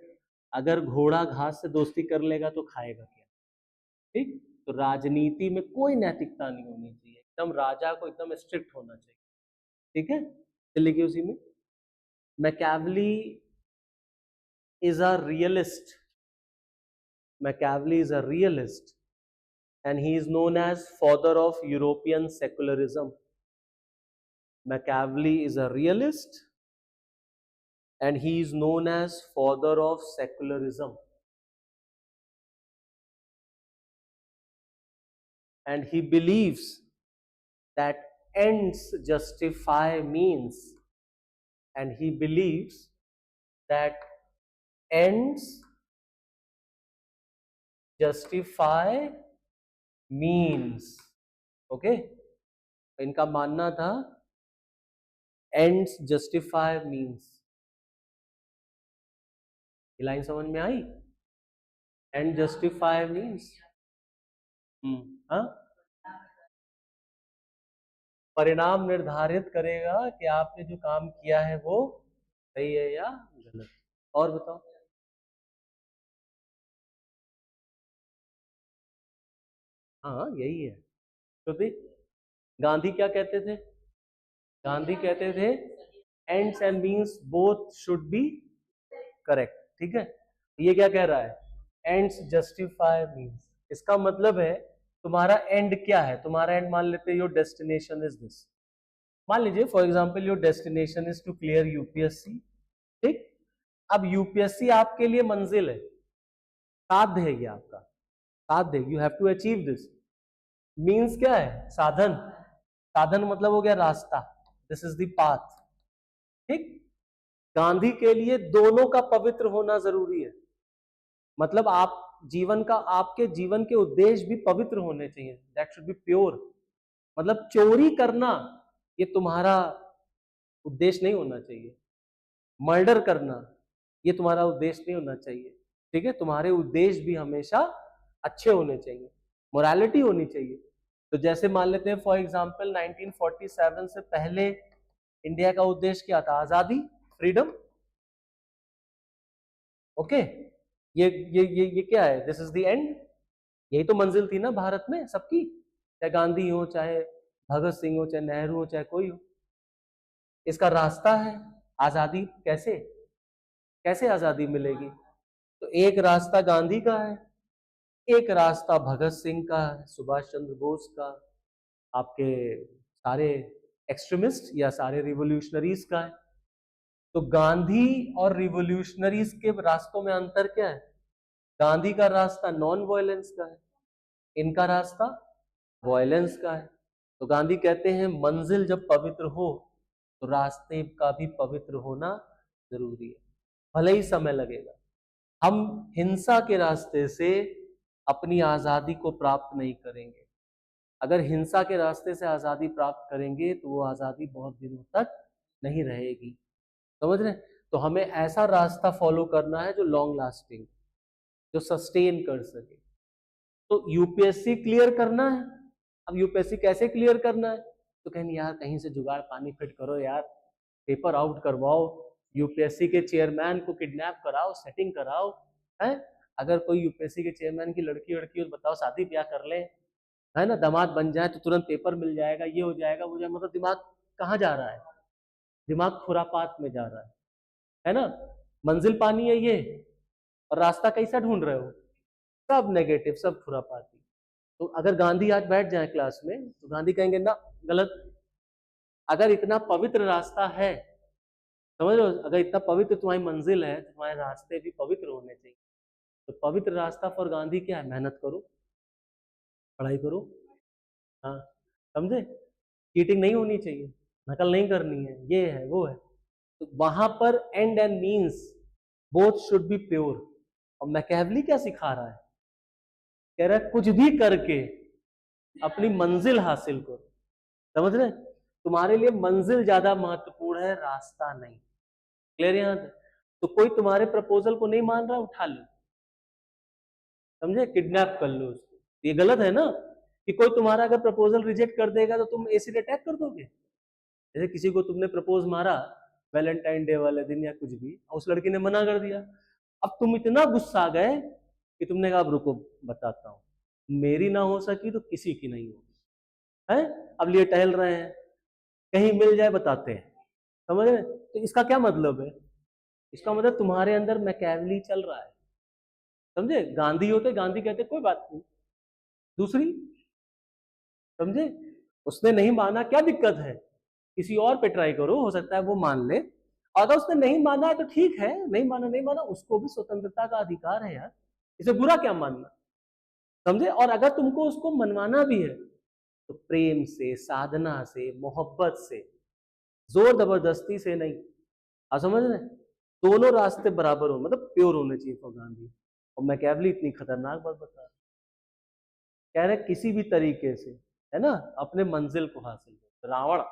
अगर घोड़ा घास से दोस्ती कर लेगा तो खाएगा क्या? ठीक। तो राजनीति में कोई नैतिकता नहीं होनी चाहिए, एकदम राजा को एकदम स्ट्रिक्ट होना चाहिए, ठीक है। चलिए कि उसी में Machiavelli is a realist. Machiavelli is a realist and he is known as father of European secularism. Machiavelli is a realist and he is known as father of secularism. And he believes that ends justify means. And he believes that ends justify means. Okay, इनका मानना था ends justify means. ये line समझ में आई? end justify means हाँ, परिणाम निर्धारित करेगा कि आपने जो काम किया है वो सही है या गलत। और बताओ, हाँ यही है। श्रुति, गांधी क्या कहते थे? गांधी कहते थे ends and means both should be correct. ठीक है, ये क्या कह रहा है? Ends justify means. इसका मतलब है तुम्हारा एंड क्या है? तुम्हारा एंड मान लेते हैं योर डेस्टिनेशन इज दिस। मान लीजिए for example your destination is to clear UPSC. ठीक, अब यूपीएससी आपके लिए मंजिल है, साध्य है ये आपका, साध्य, you have to achieve this. Means क्या है? साधन। साधन मतलब हो गया रास्ता, दिस इज द पाथ। ठीक, गांधी के लिए दोनों का पवित्र होना जरूरी है। मतलब आप जीवन का, आपके जीवन के उद्देश्य भी पवित्र होने चाहिए, दैट शुड बी प्योर। मतलब चोरी करना ये तुम्हारा उद्देश्य नहीं होना चाहिए, मर्डर करना ये तुम्हारा उद्देश्य नहीं होना चाहिए। ठीक है, तुम्हारे उद्देश्य भी हमेशा अच्छे होने चाहिए, मोरालिटी होनी चाहिए। तो जैसे मान लेते हैं फॉर एग्जांपल 1947 से पहले इंडिया का उद्देश्य क्या था? आजादी, फ्रीडम। ओके, ये क्या है? This is the end. यही तो मंजिल थी ना भारत में सबकी, चाहे गांधी हो, चाहे भगत सिंह हो, चाहे नेहरू हो, चाहे कोई हो। इसका रास्ता है आजादी। कैसे कैसे आजादी मिलेगी? तो एक रास्ता गांधी का है, एक रास्ता भगत सिंह का है, सुभाष चंद्र बोस का, आपके सारे एक्सट्रीमिस्ट या सारे रिवोल्यूशनरीज का है। तो गांधी और रिवोल्यूशनरीज के रास्तों में अंतर क्या है? गांधी का रास्ता नॉन वायलेंस का है, इनका रास्ता वायलेंस का है। तो गांधी कहते हैं मंजिल जब पवित्र हो तो रास्ते का भी पवित्र होना जरूरी है, भले ही समय लगेगा। हम हिंसा के रास्ते से अपनी आजादी को प्राप्त नहीं करेंगे। अगर हिंसा के रास्ते से आजादी प्राप्त करेंगे तो वो आजादी बहुत दिनों तक नहीं रहेगी। समझ रहे? तो हमें ऐसा रास्ता फॉलो करना है जो लॉन्ग लास्टिंग, जो सस्टेन कर सके। तो यूपीएससी क्लियर करना है। अब यूपीएससी कैसे क्लियर करना है? तो कहेंगे यार कहीं से जुगाड़ पानी फिट करो यार, पेपर आउट करवाओ, यूपीएससी के चेयरमैन को किडनैप कराओ, सेटिंग कराओ। है, अगर कोई यूपीएससी के चेयरमैन की लड़की हो तो बताओ शादी ब्याह कर ले, है ना, दामाद बन जाए तो तुरंत पेपर मिल जाएगा, ये हो जाएगा वो जाएगा। मतलब दिमाग कहाँ जा रहा है? दिमाग खुरापात में जा रहा है ना। मंजिल पानी है ये, और रास्ता कैसा ढूंढ रहे हो? सब नेगेटिव, सब खुरापाती। तो अगर गांधी आज बैठ जाए क्लास में तो गांधी कहेंगे ना गलत। अगर इतना पवित्र रास्ता है, समझ लो, अगर इतना पवित्र तुम्हारी मंजिल है तो तुम्हारे रास्ते भी पवित्र होने चाहिए। तो पवित्र रास्ता फॉर गांधी क्या है? मेहनत करो, पढ़ाई करो, हाँ, समझे? चीटिंग नहीं होनी चाहिए, नकल नहीं करनी है, ये है वो है। तो वहां पर and and means both should be pure. और मैकियावेली क्या सिखा रहा है? कह रहा है कुछ भी करके अपनी मंजिल हासिल करो। समझ रहे? तुम्हारे लिए मंजिल ज्यादा महत्वपूर्ण है, रास्ता नहीं। क्लियर यहां तक? तो कोई तुम्हारे प्रपोजल को नहीं मान रहा, उठा लो, समझे, किडनैप कर लो उसको। ये गलत है ना कि कोई तुम्हारा अगर प्रपोजल रिजेक्ट कर देगा तो तुम एसिड अटैक कर दोगे। जैसे किसी को तुमने प्रपोज मारा वैलेंटाइन डे वाले दिन या कुछ भी, उस लड़की ने मना कर दिया, अब तुम इतना गुस्सा गए कि तुमने कहा अब रुको बताता हूँ, मेरी ना हो सकी तो किसी की नहीं होगी। है, अब लिए टहल रहे हैं, कहीं मिल जाए बताते हैं। समझ रहे? तो इसका क्या मतलब है? इसका मतलब तुम्हारे अंदर मैकियावेली चल रहा है। समझे? गांधी होते, गांधी कहते कोई बात नहीं, दूसरी। समझे? उसने नहीं माना, क्या दिक्कत है? किसी और पे ट्राई करो, हो सकता है वो मान ले। अगर उसने नहीं माना है तो ठीक है, नहीं माना नहीं माना, उसको भी स्वतंत्रता का अधिकार है यार, इसे बुरा क्या मानना। समझे? और अगर तुमको उसको मनवाना भी है तो प्रेम से, साधना से, मोहब्बत से, जोर जबरदस्ती से नहीं। आप समझ रहे? दोनों रास्ते बराबर हो, मतलब प्योर होने चाहिए फॉर गांधी। और मैकियावेली इतनी खतरनाक बात बता रहा, कह रहे किसी भी तरीके से, है ना, अपने मंजिल को हासिल कर। रावण,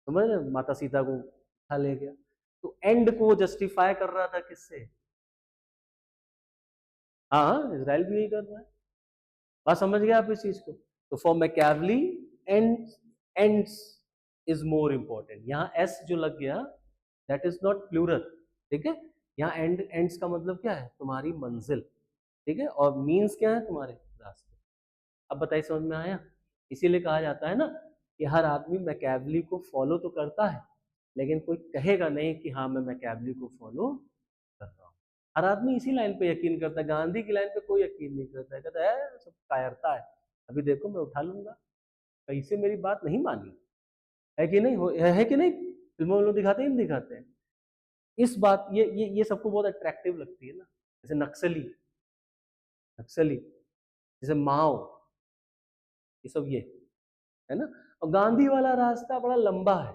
समझ रहे, माता सीता को उठा ले गया, तो एंड को वो जस्टिफाई कर रहा था किससे? हाँ, इजराइल भी यही कर रहा है। बात समझ गए आप इस चीज को? तो for Machiavelli and ends is more important. यहाँ एस जो लग गया दैट इज नॉट प्लूरल। ठीक है, यहाँ एंड, एंड्स का मतलब क्या है? तुम्हारी मंजिल। ठीक है, और मीन्स क्या है? तुम्हारे रास्ते। अब बताइए समझ में आया? इसीलिए कहा जाता है ना कि हर आदमी मैकियावेली को फॉलो तो करता है, लेकिन कोई कहेगा नहीं कि हाँ मैं मैकियावेली को फॉलो कर रहा हूँ। हर आदमी इसी लाइन पे यकीन करता है, गांधी की लाइन पे कोई यकीन नहीं करता है, कहता है सब कायरता है, अभी देखो मैं उठा लूंगा, कैसे मेरी बात नहीं मानी, है कि नहीं? है कि नहीं? फिल्मों में लोग दिखाते हैं नहीं दिखाते हैं इस बात, ये सबको बहुत अट्रैक्टिव लगती है ना, जैसे नक्सली, नक्सली जैसे माओ, ये सब ये है ना। और गांधी वाला रास्ता बड़ा लंबा है,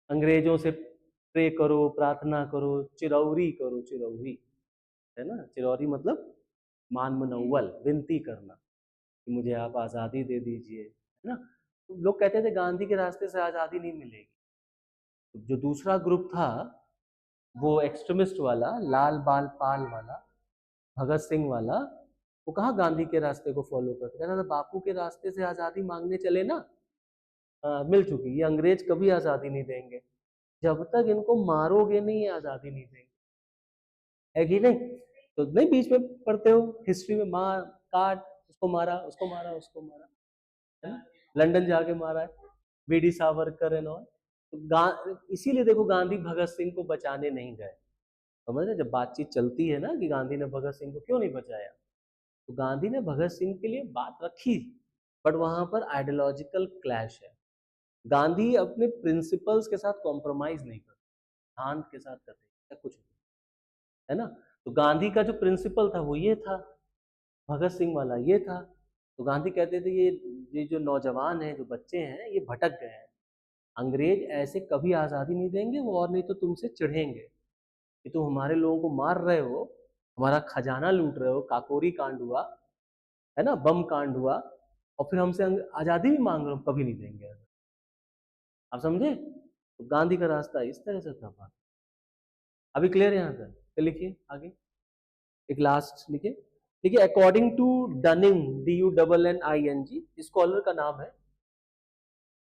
अंग्रेजों से प्रे करो, प्रार्थना करो, चिरौरी करो, चिरौरी है ना, चिरौरी मतलब मान मनौवल, विनती करना कि मुझे आप आज़ादी दे दीजिए, है ना। तो लोग कहते थे गांधी के रास्ते से आज़ादी नहीं मिलेगी। तो जो दूसरा ग्रुप था वो एक्सट्रीमिस्ट वाला, लाल बाल पाल वाला, भगत सिंह वाला, वो कहाँ गांधी के रास्ते को फॉलो करते, कहता था बापू के रास्ते से आज़ादी मांगने चले ना, मिल चुकी, ये अंग्रेज कभी आज़ादी नहीं देंगे, जब तक इनको मारोगे नहीं आज़ादी नहीं देंगे, है कि नहीं? तो नहीं बीच में पढ़ते हो हिस्ट्री में, मार काट, उसको मारा, उसको मारा, उसको मारा, है ना, लंदन जाके मारा है, बीडी सावरकर एंड ऑल। तो इसीलिए देखो गांधी भगत सिंह को बचाने नहीं गए, समझ रहे? जब बातचीत चलती है ना कि गांधी ने भगत सिंह को क्यों नहीं बचाया, तो गांधी ने भगत सिंह के लिए बात रखी, बट वहां पर आइडियोलॉजिकल क्लैश है। गांधी अपने प्रिंसिपल्स के साथ कॉम्प्रोमाइज नहीं करते, सिद्धांत के साथ करते कुछ नहीं, है ना। तो गांधी का जो प्रिंसिपल था वो ये था, भगत सिंह वाला ये था। तो गांधी कहते थे ये जो नौजवान हैं, जो बच्चे हैं, ये भटक गए हैं, अंग्रेज ऐसे कभी आज़ादी नहीं देंगे, वो और नहीं तो तुमसे चिढ़ेंगे कि तुम हमारे लोगों को मार रहे हो, हमारा खजाना लूट रहे हो, काकोरी कांड हुआ, है ना, बम कांड हुआ, और फिर हमसे आज़ादी भी मांग रहे हो, कभी नहीं देंगे। आप समझे? तो गांधी का रास्ता इस तरह से था। अभी क्लियर यहाँ तक? तो लिखिए आगे, एक लास्ट लिखिए, देखिए according to Dunning, DUNNING, scholar का नाम है,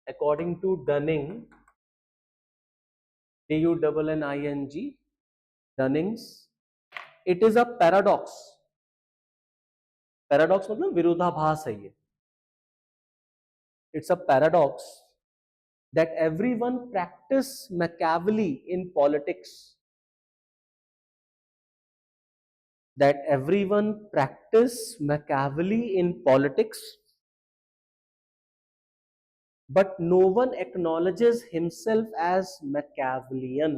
according to Dunning, DUNNING, Dunning's, it is a paradox, paradox मतलब विरोधाभास है ये, it's a paradox that everyone practice Machiavelli in politics, that everyone practice Machiavelli in politics, but no one acknowledges himself as Machiavellian.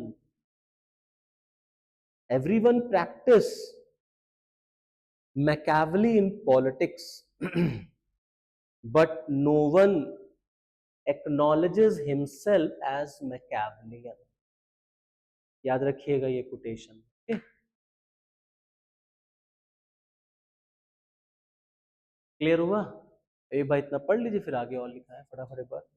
Everyone practice Machiavelli in politics, but no one acknowledges himself as Machiavellian. याद रखिएगा ये quotation, clear हुआ? एक बार इतना पढ़ लीजिए, फिर आगे और लिखा है फटाफट एक बार।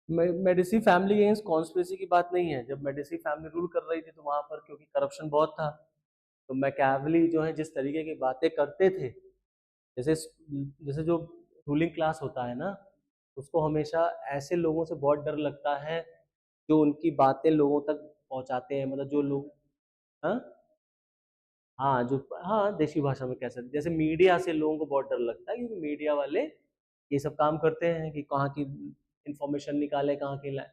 मेडिसी फैमिली अगेंस्ट कॉन्स्पिरेसी की बात नहीं है, जब मेडिसी फैमिली रूल कर रही थी तो वहां पर क्योंकि करप्शन बहुत था, तो मैकियावेली जो है जिस तरीके की बातें करते थे, जैसे जैसे जो रूलिंग क्लास होता है ना, उसको हमेशा ऐसे लोगों से बहुत डर लगता है जो उनकी बातें लोगों तक पहुंचाते हैं, मतलब जो लोग, हाँ हाँ, जो हाँ देशी भाषा में कह सकते, जैसे मीडिया से लोगों को बहुत डर लगता है, क्योंकि मीडिया वाले ये सब काम करते हैं कि कहाँ की इंफॉर्मेशन निकाले, कहाँ की लाए।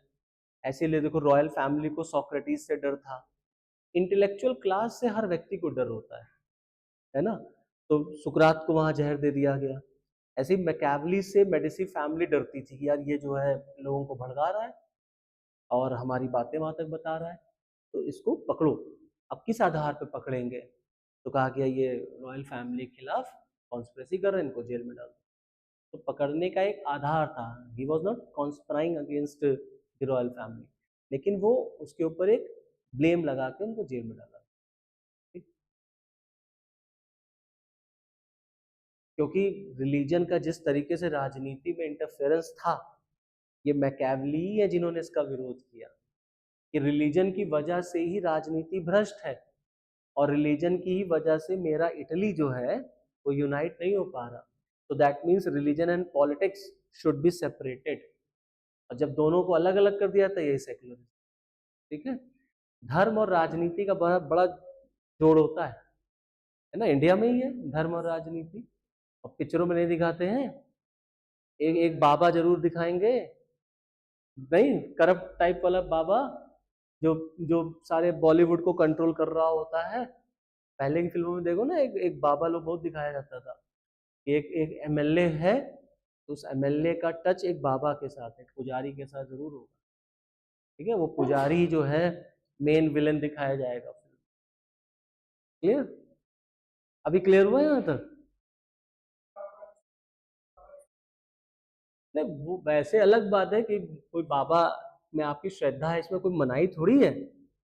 ऐसे लिए देखो रॉयल फैमिली को सोक्रेटिस से डर था, इंटेलेक्चुअल क्लास से हर व्यक्ति को डर होता है ना। तो सुकरात को वहां जहर दे दिया गया, ऐसे ही मैकियावेली से मेडिसी फैमिली डरती थी कि यार ये जो है लोगों को भड़का रहा है और हमारी बातें वहां तक बता रहा है, तो इसको पकड़ो। अब किस आधार पर पकड़ेंगे? तो कहा गया ये रॉयल फैमिली के खिलाफ कॉन्स्पिरेसी कर रहे हैं, इनको जेल में डाल दो। तो पकड़ने का एक आधार था, he was not conspiring against the royal family, लेकिन वो उसके ऊपर एक ब्लेम लगा के उनको जेल में डाला। ठीक? क्योंकि रिलीजन का जिस तरीके से राजनीति में इंटरफेरेंस था, ये मैकियावेली है जिन्होंने इसका विरोध किया कि रिलीजन की वजह से ही राजनीति भ्रष्ट है और रिलीजन की ही वजह से मेरा इटली जो है वो यूनाइट नहीं हो पा रहा। तो that means religion and politics should be separated, और जब दोनों को अलग अलग कर दिया था यही सेक्युलरिज्म। ठीक है, धर्म और राजनीति का बड़ा बड़ा जोड़ होता है ना, इंडिया में ही है धर्म और राजनीति। और पिक्चरों में नहीं दिखाते हैं, एक एक बाबा जरूर दिखाएंगे, नहीं करप्ट टाइप वाला बाबा जो जो सारे बॉलीवुड को कंट्रोल कर रहा होता है। पहले की फिल्मों में देखो ना, एक एक बाबा लोग बहुत दिखाया जाता था, एक एक एमएलए है तो उस एमएलए का टच एक बाबा के साथ है, पुजारी के साथ जरूर होगा। ठीक है, वो पुजारी जो है मेन विलन दिखाया जाएगा। क्लियर? अभी क्लियर हुआ यहाँ तक? नहीं, वो वैसे अलग बात है कि कोई बाबा में आपकी श्रद्धा है, इसमें कोई मनाही थोड़ी है,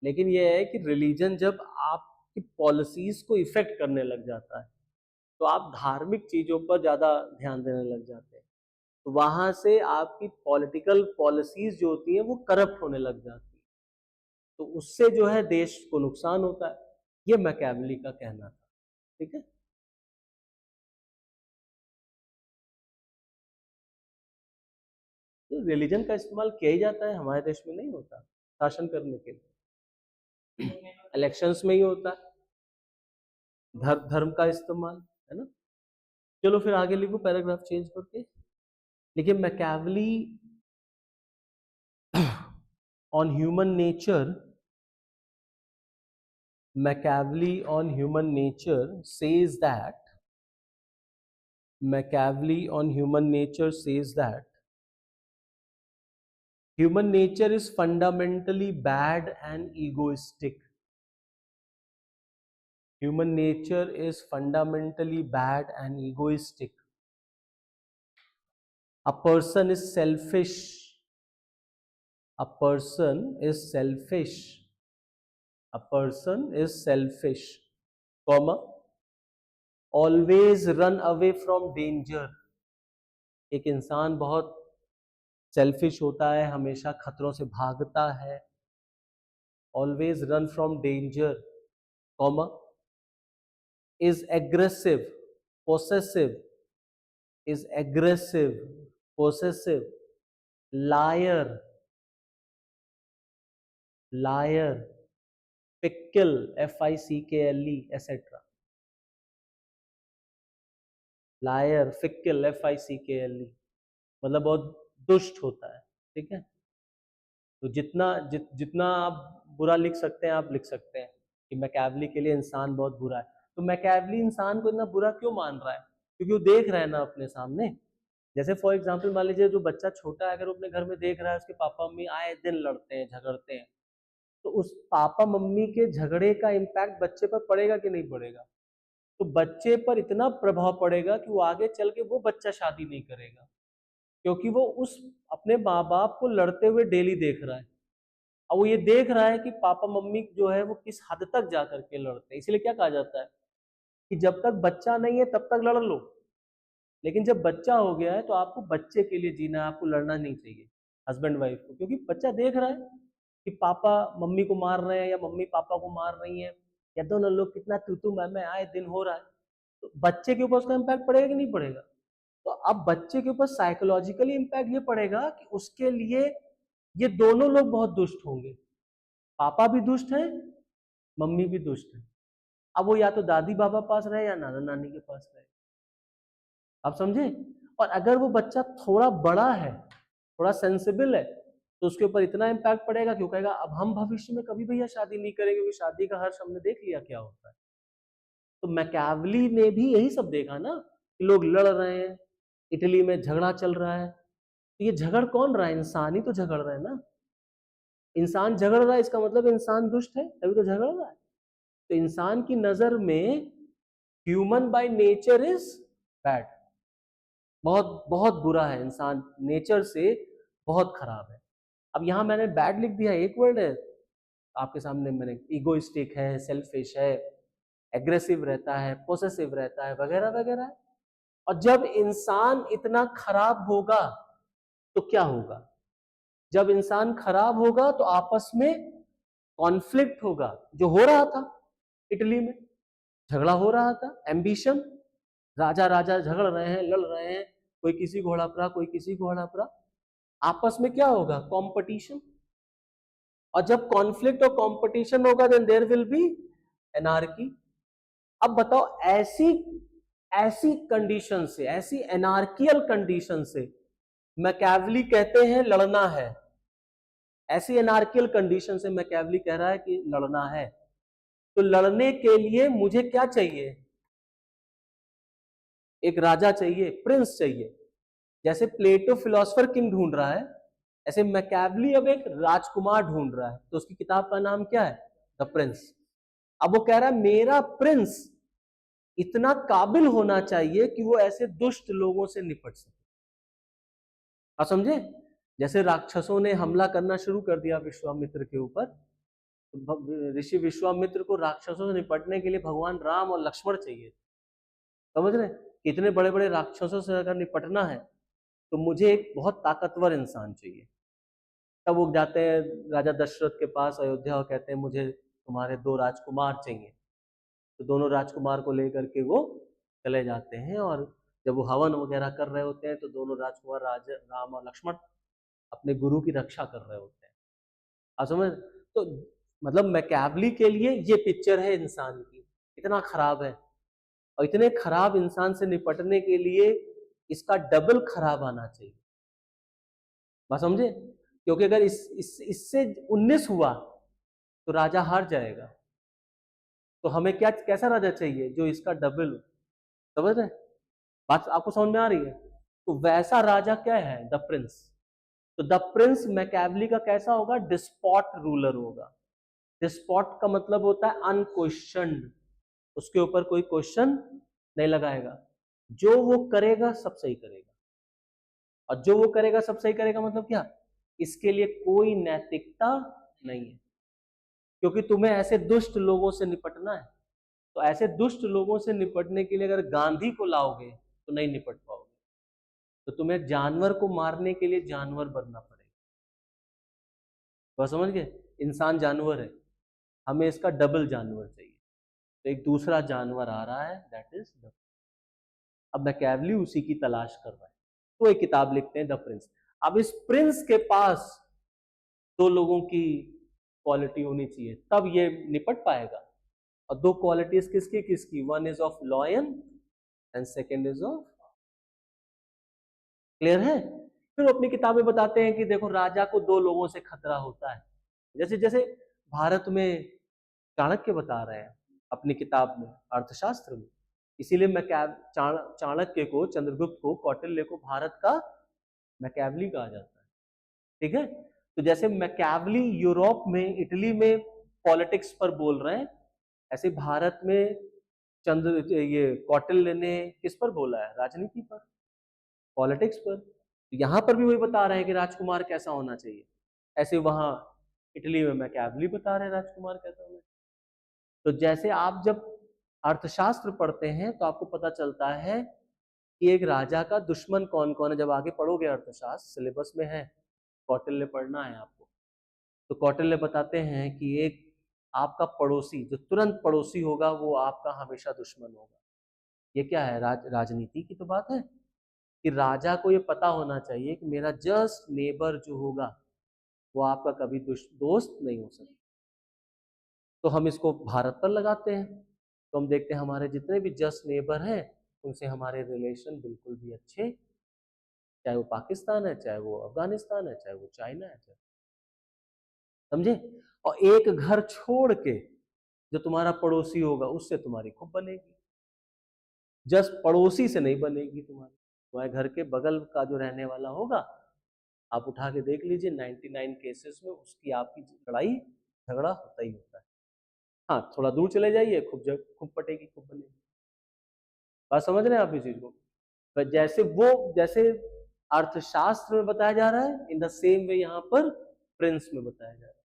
लेकिन ये है कि रिलीजन जब आपकी पॉलिसीज को इफेक्ट करने लग जाता है तो आप धार्मिक चीजों पर ज्यादा ध्यान देने लग जाते हैं, तो वहां से आपकी पॉलिटिकल पॉलिसीज जो होती हैं वो करप्ट होने लग जाती है, तो उससे जो है देश को नुकसान होता है। ये मैकियावेली का कहना था। ठीक है, तो रिलीजन का इस्तेमाल किया ही जाता है, हमारे देश में नहीं होता शासन करने के लिए, इलेक्शंस में ही होता है धर्म का इस्तेमाल, है ना। चलो फिर आगे लिखो, पैराग्राफ चेंज करके लिखिए, Machiavelli on human nature, Machiavelli on human nature says that human nature is fundamentally bad and egoistic. Human nature is fundamentally bad and egoistic. A person is selfish. A person is selfish. A person is selfish, comma, always run away from danger. एक इंसान बहुत selfish होता है, हमेशा खतरों से भागता है, always run from danger, comma, is aggressive, possessive, is aggressive, possessive, liar, liar, fickle, F-I-C-K-L-E, etc. Liar, fickle, F-I-C-K-L-E, मतलब बहुत दुष्ट होता है। ठीक है, तो जितना आप बुरा लिख सकते हैं आप लिख सकते हैं कि मैकियावेली के लिए इंसान बहुत बुरा है। तो मैकियावेली इंसान को इतना बुरा क्यों मान रहा है? क्योंकि वो देख रहा है ना अपने सामने। जैसे फॉर एग्जांपल मान लीजिए जो बच्चा छोटा है, अगर वो अपने घर में देख रहा है उसके पापा मम्मी आए दिन लड़ते हैं झगड़ते हैं, तो उस पापा मम्मी के झगड़े का इम्पैक्ट बच्चे पर पड़ेगा कि नहीं पड़ेगा? तो बच्चे पर इतना प्रभाव पड़ेगा कि वो आगे चल के वो बच्चा शादी नहीं करेगा, क्योंकि वो उस अपने माँ बाप को लड़ते हुए डेली देख रहा है। और वो ये देख रहा है कि पापा मम्मी जो है वो किस हद तक जा करके लड़ते हैं। इसलिए क्या कहा जाता है कि जब तक बच्चा नहीं है तब तक लड़ लो, लेकिन जब बच्चा हो गया है तो आपको बच्चे के लिए जीना है, आपको लड़ना नहीं चाहिए हस्बैंड वाइफ को, क्योंकि बच्चा देख रहा है कि पापा मम्मी को मार रहे हैं या मम्मी पापा को मार रही है, या दोनों लोग कितना तू मैं आए दिन हो रहा है, तो बच्चे के ऊपर उसका इम्पैक्ट पड़ेगा कि नहीं पड़ेगा? तो अब बच्चे के ऊपर साइकोलॉजिकली इम्पैक्ट ये पड़ेगा कि उसके लिए ये दोनों लोग बहुत दुष्ट होंगे, पापा भी दुष्ट है, मम्मी भी दुष्ट है। अब वो या तो दादी बाबा पास रहे या नाना नानी के पास रहे, आप समझे। और अगर वो बच्चा थोड़ा बड़ा है, थोड़ा सेंसिबल है, तो उसके ऊपर इतना इम्पैक्ट पड़ेगा कि वो कहेगा अब हम भविष्य में कभी भैया शादी नहीं करेंगे, क्योंकि शादी का हर्ष हमने देख लिया क्या होता है। तो मैकियावेली ने भी यही सब देखा ना कि लोग लड़ रहे हैं, इटली में झगड़ा चल रहा है, तो ये झगड़ कौन रहा है? इंसान ही तो झगड़ रहा है ना। इंसान झगड़ रहा है इसका मतलब इंसान दुष्ट है, तभी तो झगड़ रहा है। तो इंसान की नजर में human by nature is bad, बहुत बहुत बुरा है इंसान, नेचर से बहुत खराब है। अब यहां मैंने बैड लिख दिया, एक वर्ड है आपके सामने, मैंने इगोइस्टिक है, सेल्फिश है, एग्रेसिव रहता है, पोसेसिव रहता है, वगैरह वगैरह। और जब इंसान इतना खराब होगा तो क्या होगा? जब इंसान खराब होगा तो आपस में कॉन्फ्लिक्ट होगा, जो हो रहा था इटली में, झगड़ा हो रहा था, एम्बिशन, राजा राजा झगड़ रहे हैं, लड़ रहे हैं, कोई किसी को हड़प रहा, कोई किसी को हड़प रहा, आपस में क्या होगा? कंपटीशन। और जब कॉन्फ्लिक्ट और कंपटीशन होगा then there will be anarchy. अब बताओ, ऐसी ऐसी कंडीशन से, ऐसी एनार्कियल कंडीशन से मैकियावेली कहते हैं लड़ना है। ऐसी एनार्कियल कंडीशन से मैकियावेली कह रहा है कि लड़ना है। तो लड़ने के लिए मुझे क्या चाहिए? एक राजा चाहिए, प्रिंस चाहिए। जैसे प्लेटो फिलोसोफर किंग ढूंढ रहा है, ऐसे मैकियावेली अब एक राजकुमार ढूंढ रहा है। तो उसकी किताब का नाम क्या है? The Prince. अब वो कह रहा है मेरा प्रिंस इतना काबिल होना चाहिए कि वो ऐसे दुष्ट लोगों से निपट सके। आप समझे? जैसे राक्षसों ने हमला करना शुरू कर दिया विश्वामित्र के ऊपर, तो ऋषि विश्वामित्र को राक्षसों से निपटने के लिए भगवान राम और लक्ष्मण चाहिए। समझ रहे? इतने बड़े बड़े राक्षसों से अगर निपटना है तो मुझे एक बहुत ताकतवर इंसान चाहिए। तब वो जाते हैं राजा दशरथ के पास अयोध्या और कहते हैं मुझे तुम्हारे 2 राजकुमार चाहिए। तो दोनों राजकुमार को लेकर के वो चले जाते हैं, और जब वो हवन वगैरह कर रहे होते हैं तो दोनों राजकुमार राम और लक्ष्मण अपने गुरु की रक्षा कर रहे होते हैं। आप समझ? तो मतलब मैकियावेली के लिए ये पिक्चर है इंसान की, इतना खराब है। और इतने खराब इंसान से निपटने के लिए इसका डबल खराब आना चाहिए। बात समझे? क्योंकि अगर इससे 19 हुआ तो राजा हार जाएगा। तो हमें क्या, कैसा राजा चाहिए? जो इसका डबल। समझ रहे? बात आपको समझ में आ रही है? तो वैसा राजा क्या है? The Prince. तो द प्रिंस मैकियावेली का कैसा होगा? डिस्पॉट रूलर होगा। डिस्पॉट का मतलब होता है अनक्वेश्चन्ड, उसके ऊपर कोई क्वेश्चन नहीं लगाएगा, जो वो करेगा सब सही करेगा। और जो वो करेगा सब सही करेगा मतलब क्या? इसके लिए कोई नैतिकता नहीं है, क्योंकि तुम्हें ऐसे दुष्ट लोगों से निपटना है। तो ऐसे दुष्ट लोगों से निपटने के लिए अगर गांधी को लाओगे तो नहीं निपट पाओगे। तो तुम्हें जानवर को मारने के लिए जानवर बनना पड़ेगा। बस समझ गए? इंसान जानवर है, हमें इसका डबल जानवर चाहिए। तो एक दूसरा जानवर आ रहा है, दैट इज द। अब मैकियावेली उसी की तलाश कर रहा है, तो एक किताब लिखते हैं द प्रिंस। अब इस प्रिंस के पास 2 लोगों की क्वालिटी होनी चाहिए, तब ये निपट पाएगा। और 2 क्वालिटीज किसकी किसकी? One is of lion and second is of. Clear है? फिर अपनी किताबें बताते हैं कि देखो राजा को 2 लोगों से खतरा होता है। जैसे जैसे भारत में चाणक्य बता रहे हैं अपनी किताब में, अर्थशास्त्र में। इसीलिए चाणक्य को, चंद्रगुप्त को, कौटिल्य को भारत का मैकियावेली कहा जाता है। ठीक है? तो जैसे मैकियावेली यूरोप में, इटली में पॉलिटिक्स पर बोल रहे हैं, ऐसे भारत में ये कौटिल्य ने किस पर बोला है? राजनीति पर, पॉलिटिक्स पर। तो यहां पर भी वही बता रहे हैं कि राजकुमार कैसा होना चाहिए। ऐसे वहां इटली में मैकियावेली बता रहे हैं राजकुमार कैसा होना चाहिए। तो जैसे आप जब अर्थशास्त्र पढ़ते हैं तो आपको पता चलता है कि एक राजा का दुश्मन कौन कौन है। जब आगे पढ़ोगे अर्थशास्त्र, सिलेबस में है, कौटिल्य पढ़ना है आपको, तो कौटिल्य बताते हैं कि एक आपका पड़ोसी, जो तुरंत पड़ोसी होगा, वो आपका हमेशा दुश्मन होगा। ये क्या है? राजनीति की तो बात है कि राजा को ये पता होना चाहिए कि मेरा जस्ट नेबर जो होगा वो आपका कभी दोस्त नहीं हो सकता। तो हम इसको भारत पर लगाते हैं, तो हम देखते हैं हमारे जितने भी जस्ट नेबर हैं उनसे हमारे रिलेशन बिल्कुल भी अच्छे, चाहे वो पाकिस्तान है, चाहे वो अफगानिस्तान है, चाहे वो चाइना है, चाहे, समझे? और एक घर छोड़ के जो तुम्हारा पड़ोसी होगा उससे तुम्हारी खूब बनेगी, जस्ट पड़ोसी से नहीं बनेगी तुम्हारी। तुम्हारे घर के बगल का जो रहने वाला होगा, आप उठा के देख लीजिए, 99 केसेस में उसकी आपकी लड़ाई झगड़ा होता ही होता है। हाँ, थोड़ा दूर चले जाइए, खूब पटेगी, खूब बनेगी। बात समझ रहे हैं आप इस चीज को? पर जैसे अर्थशास्त्र में बताया जा रहा है, इन द सेम वे यहाँ पर प्रिंस में बताया जा रहा है।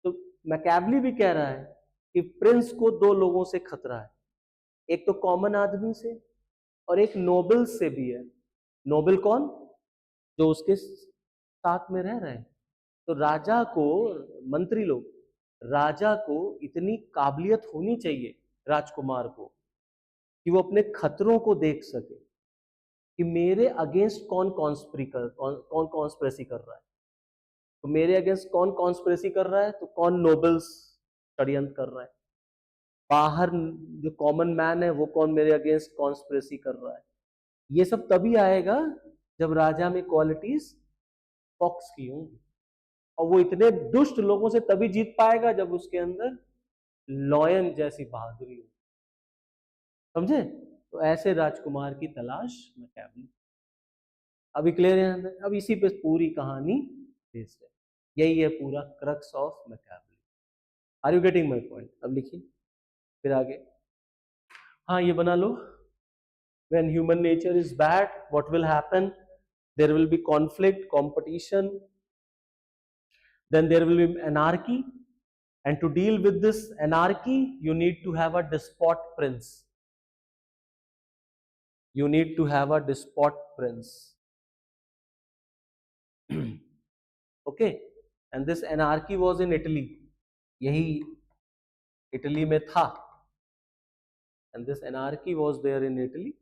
तो मैकेवली भी कह रहा है कि प्रिंस को दो लोगों से खतरा है, एक तो कॉमन आदमी से और एक नोबल से भी है। नोबल कौन? जो उसके साथ में रह रहे हैं। तो राजा को, मंत्री लोग, राजा को इतनी काबिलियत होनी चाहिए राजकुमार को कि वो अपने खतरों को देख सके कि मेरे अगेंस्ट कौन कॉन्स्पिरेसी कर रहा है। तो मेरे अगेंस्ट कौन कॉन्स्पिरेसी कर रहा है, तो कौन नोबल्स षड्यंत्र कर रहा है, बाहर जो कॉमन मैन है वो कौन मेरे अगेंस्ट कॉन्स्पिरेसी कर रहा है। ये सब तभी आएगा जब राजा में क्वालिटीज फॉक्स की होंगी, और वो इतने दुष्ट लोगों से तभी जीत पाएगा जब उसके अंदर लॉयन जैसी बहादुरी हो। समझे? तो ऐसे राजकुमार की तलाश मैकेवली। अभी क्लियर है? अब इसी पे पूरी कहानी बेस्ड है, यही है पूरा crux of Machiavelli. Are you getting my point? अब लिखिए फिर आगे। हाँ, ये बना लो। When human nature is bad, what will happen? There will be conflict, competition, then there will be anarchy, and to deal with this anarchy you need to have a despot prince. You need to have a despot prince. Okay, and this anarchy was in Italy. यही Italy में था, and this anarchy was there in Italy.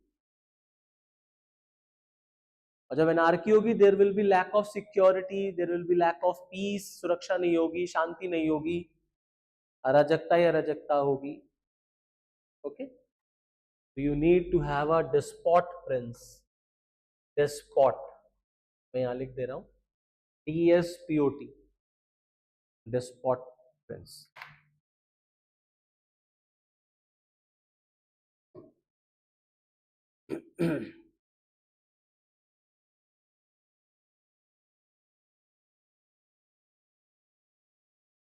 और जब anarchy होगी, there will be lack of security, there will be lack of peace, सुरक्षा नहीं होगी, शांति नहीं होगी, अराजकता ही अराजकता होगी। Okay, so you need to have a despot prince. Despot, मैं यहां लिख दे रहा हूं, DSPOT, despot prince.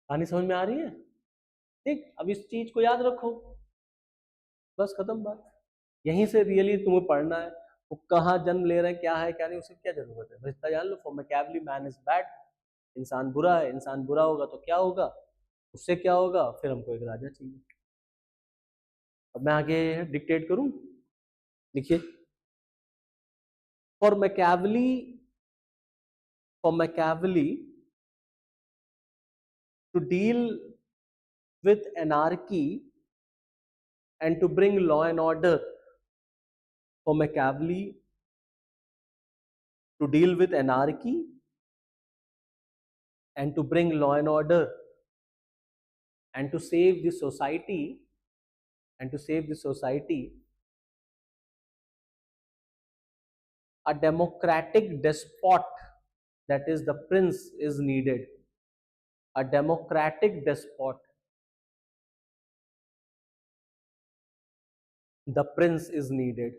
कहानी समझ में आ रही है? ठीक, अब इस चीज को याद रखो, बस खत्म बात। यहीं से रियली तुम्हें पढ़ना है, वो कहाँ जन्म ले रहे हैं, क्या है क्या नहीं, उसकी क्या जरूरत है, बस इतना जान लो। For Machiavelli man is bad, इंसान बुरा है, इंसान बुरा होगा तो क्या होगा, उससे क्या होगा, फिर हमको एक राजा चाहिए। अब मैं आगे डिक्टेट करूं, देखिए। For Machiavelli to deal with anarchy and to bring law and order, for Machiavelli to deal with anarchy and to bring law and order and to save the society, a democratic despot, that is the prince, is needed. A democratic despot, the prince is needed.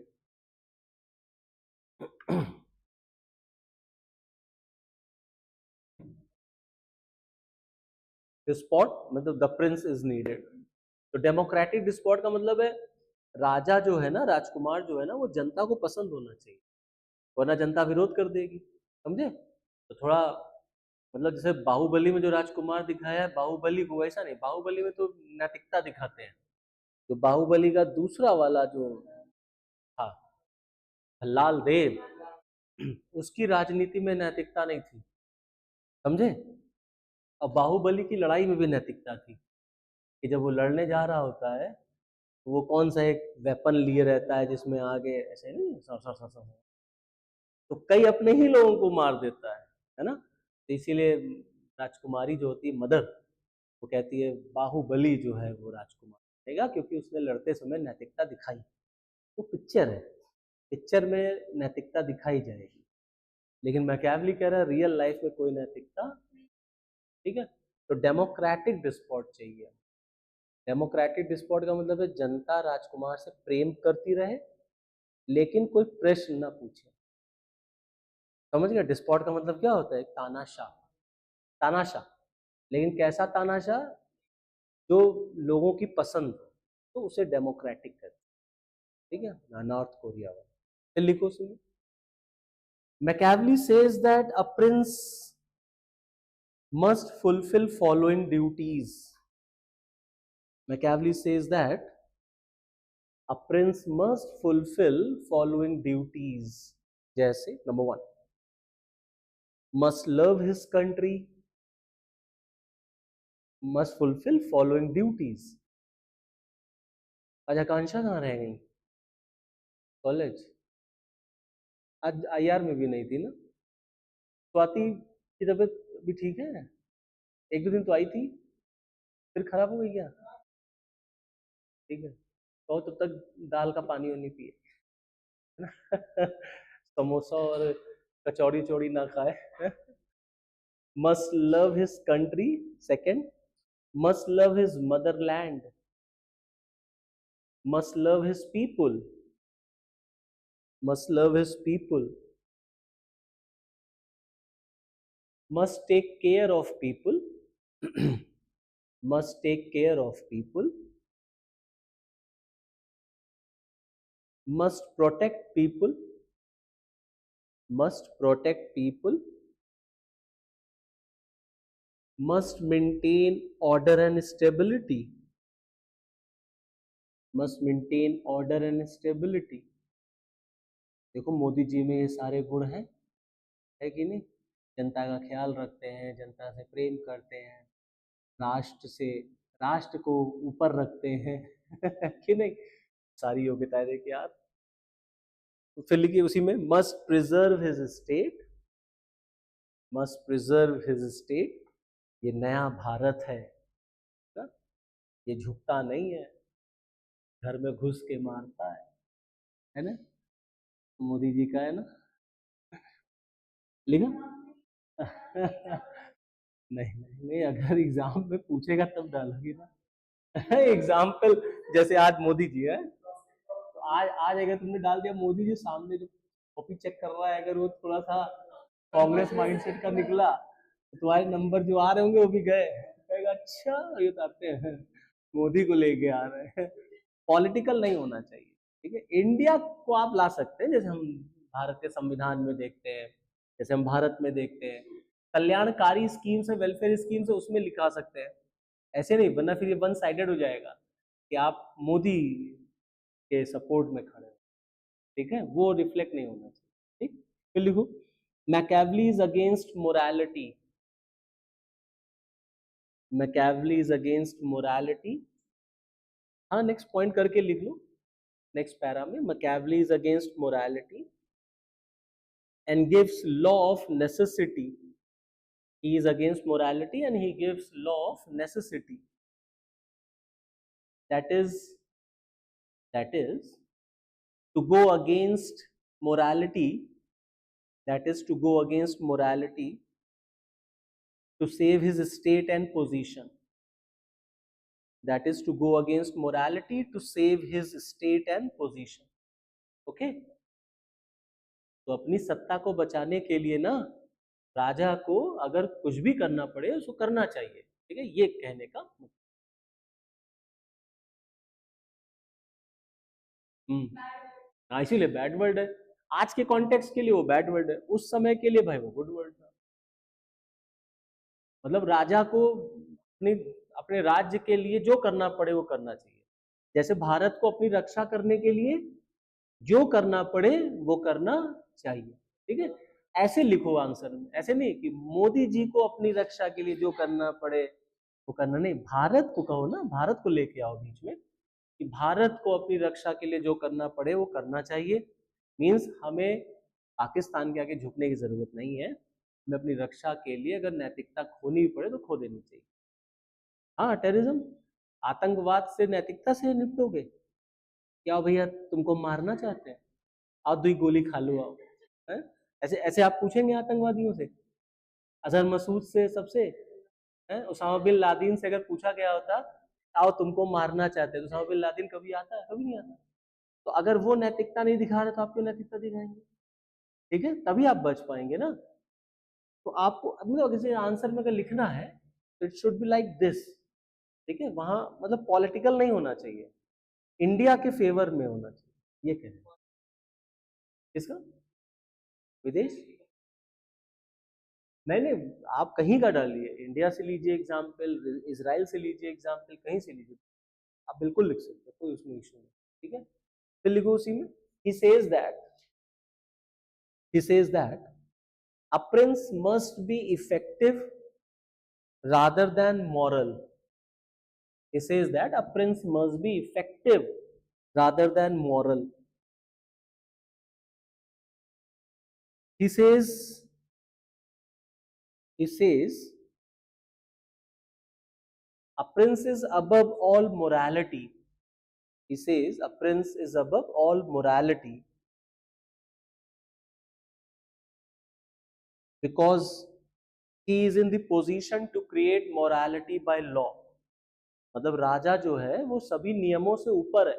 डिस्पॉट मतलब the Prince is needed. तो democratic डिस्पॉट का मतलब है राजा जो है ना, राजकुमार जो है ना, वो जनता को पसंद होना चाहिए, वरना जनता विरोध कर देगी। समझे? तो थोड़ा मतलब जैसे बाहुबली में जो राजकुमार दिखाया है, बाहुबली को वैसा नहीं, बाहुबली में तो नैतिकता दिखाते हैं। जो बाहुबली का दूसरा वाला जो था, भल्लाल देव, उसकी राजनीति में नैतिकता नहीं थी। समझे? अब बाहुबली की लड़ाई में भी नैतिकता थी कि जब वो लड़ने जा रहा होता है तो वो कौन सा एक वेपन लिए रहता है जिसमें आगे ऐसे नहीं सर सर सर सर, तो कई अपने ही लोगों को मार देता है ना। तो इसीलिए राजकुमारी जो होती है मदर, वो कहती है बाहुबली जो है वो राजकुमार रहेगा, क्योंकि उसने लड़ते समय नैतिकता दिखाई। वो पिक्चर है, पिक्चर में नैतिकता दिखाई जाएगी, लेकिन मैकियावेली कह रहा है रियल लाइफ में कोई नैतिकता। ठीक है, तो डेमोक्रेटिक डिस्पॉट चाहिए। डेमोक्रेटिक डिस्पॉट का मतलब है जनता राजकुमार से प्रेम करती रहे लेकिन कोई प्रश्न ना पूछे। समझ गया? डिस्पॉट का मतलब क्या होता है? तानाशाह। तानाशाह, लेकिन कैसा तानाशाह? जो लोगों की पसंद हो तो उसे डेमोक्रेटिक कहते हैं, ठीक है, नॉर्थ कोरिया वाला। फिर लिखो सुनिए, Machiavelli says that a prince must fulfill following duties. Machiavelli says that a prince must fulfill following duties. जैसे number 1, must love his country, must fulfill following duties. आज आकांक्षा कहाँ रह गई? कॉलेज आज आईआर में भी नहीं थी ना। स्वाति की तबीयत भी ठीक है? एक दो दिन तो आई थी, फिर खराब हो गई क्या? ठीक है, तो तब तक दाल का पानी वानी पिए, समोसा और कचौड़ी चौड़ी ना खाए। must love his country, second must love his motherland, must love his people, must love his people, must take care of people, must take care of people, must protect people, must protect people, must maintain order and stability, must maintain order and stability. देखो मोदी जी में ये सारे गुण हैं, है कि नहीं? जनता का ख्याल रखते हैं, जनता से प्रेम करते हैं, राष्ट्र को ऊपर रखते हैं, कि नहीं? सारी योग्यताएं देखिए आप। तो फिर लिखिए उसी में, must preserve his state, must preserve his state. ये नया भारत है ना? ये झुकता नहीं है, घर में घुस के मारता है ना? मोदी जी का है ना, लिखा? नहीं नहीं नहीं, अगर एग्जाम में पूछेगा तब डालोगी ना। एग्जाम्पल जैसे आज मोदी जी है, तो आज अगर तुमने डाल दिया मोदी जी, सामने जो कॉपी चेक कर रहा है अगर वो थोड़ा सा कांग्रेस माइंडसेट का निकला तो तुम्हारे नंबर जो आ रहे होंगे वो भी गए। कहेगा अच्छा ये तो आते हैं मोदी को लेके आ रहे हैं। पॉलिटिकल नहीं होना चाहिए, ठीक है। इंडिया को आप ला सकते हैं, जैसे हम भारत के संविधान में देखते हैं, जैसे हम भारत में देखते हैं, कल्याणकारी स्कीम से, वेलफेयर स्कीम से उसमें लिखा सकते हैं। ऐसे नहीं, वरना फिर ये वन साइडेड हो जाएगा कि आप मोदी के सपोर्ट में खड़े हो, ठीक है, वो रिफ्लेक्ट नहीं होना चाहिए, ठीक। फिर लिखो, Machiavelli is against morality, Machiavelli is against morality. हाँ, नेक्स्ट पॉइंट करके लिख लो, नेक्स्ट पैरा में, Machiavelli is against morality and gives law of necessity. He is against morality and he gives law of necessity. That is to go against morality, that is to go against morality to save his state and position. That is to go against morality to save his state and position. Okay? तो अपनी सत्ता को बचाने के लिए ना, राजा को अगर कुछ भी करना पड़े उसको करना चाहिए, ठीक है, ये कहने का। इसीलिए बैड वर्ड है, आज के कॉन्टेक्स्ट के लिए वो बैड वर्ड है, उस समय के लिए भाई वो गुड वर्ड था। मतलब राजा को अपने राज्य के लिए जो करना पड़े वो करना चाहिए। जैसे भारत को अपनी रक्षा करने के लिए जो करना पड़े वो करना चाहिए, ठीक है। ऐसे लिखो आंसर में, ऐसे नहीं कि मोदी जी को अपनी रक्षा के लिए जो करना पड़े वो करना, नहीं, भारत को कहो ना, भारत को लेके आओ बीच में कि भारत को अपनी रक्षा के लिए जो करना पड़े वो करना चाहिए। मीन्स हमें पाकिस्तान के आगे झुकने की जरूरत नहीं है, हमें अपनी रक्षा के लिए अगर नैतिकता खोनी भी पड़े तो खो देनी चाहिए। हाँ, टेररिज्म, आतंकवाद से नैतिकता से निपटोगे क्या भैया? तुमको मारना चाहते हैं, आओ दुई गोली खा लो, आओ, है? ऐसे ऐसे आप पूछेंगे आतंकवादियों से, अजहर मसूद से, सबसे, है? उसामा बिन लादेन से अगर पूछा गया होता आओ तुमको मारना चाहते हैं, तो उसामा बिन लादेन कभी आता है? कभी नहीं आता। तो अगर वो नैतिकता नहीं दिखा रहे तो आप क्यों नैतिकता दिखाएंगे? ठीक है, तभी आप बच पाएंगे ना। तो आपको मतलब किसी आंसर में अगर लिखना है तो it should be like this, ठीक है, वहां मतलब पॉलिटिकल नहीं होना चाहिए, इंडिया के फेवर में होना चाहिए, ये कह रहे हैं। किसका? विदेश? नहीं नहीं, आप कहीं का डालिए, इंडिया से लीजिए एग्जाम्पल, इसराइल से लीजिए एग्जाम्पल, कहीं से लीजिए, आप बिल्कुल लिख सकते हैं, कोई उसमें इशू नहीं। ठीक है, फिर लिखो उसी में, he says that he says that a prince must be effective rather than moral. He says that a prince must be effective rather than moral. He says a prince is above all morality. He says a prince is above all morality because he is in the position to create morality by law. मतलब राजा जो है वो सभी नियमों से ऊपर है.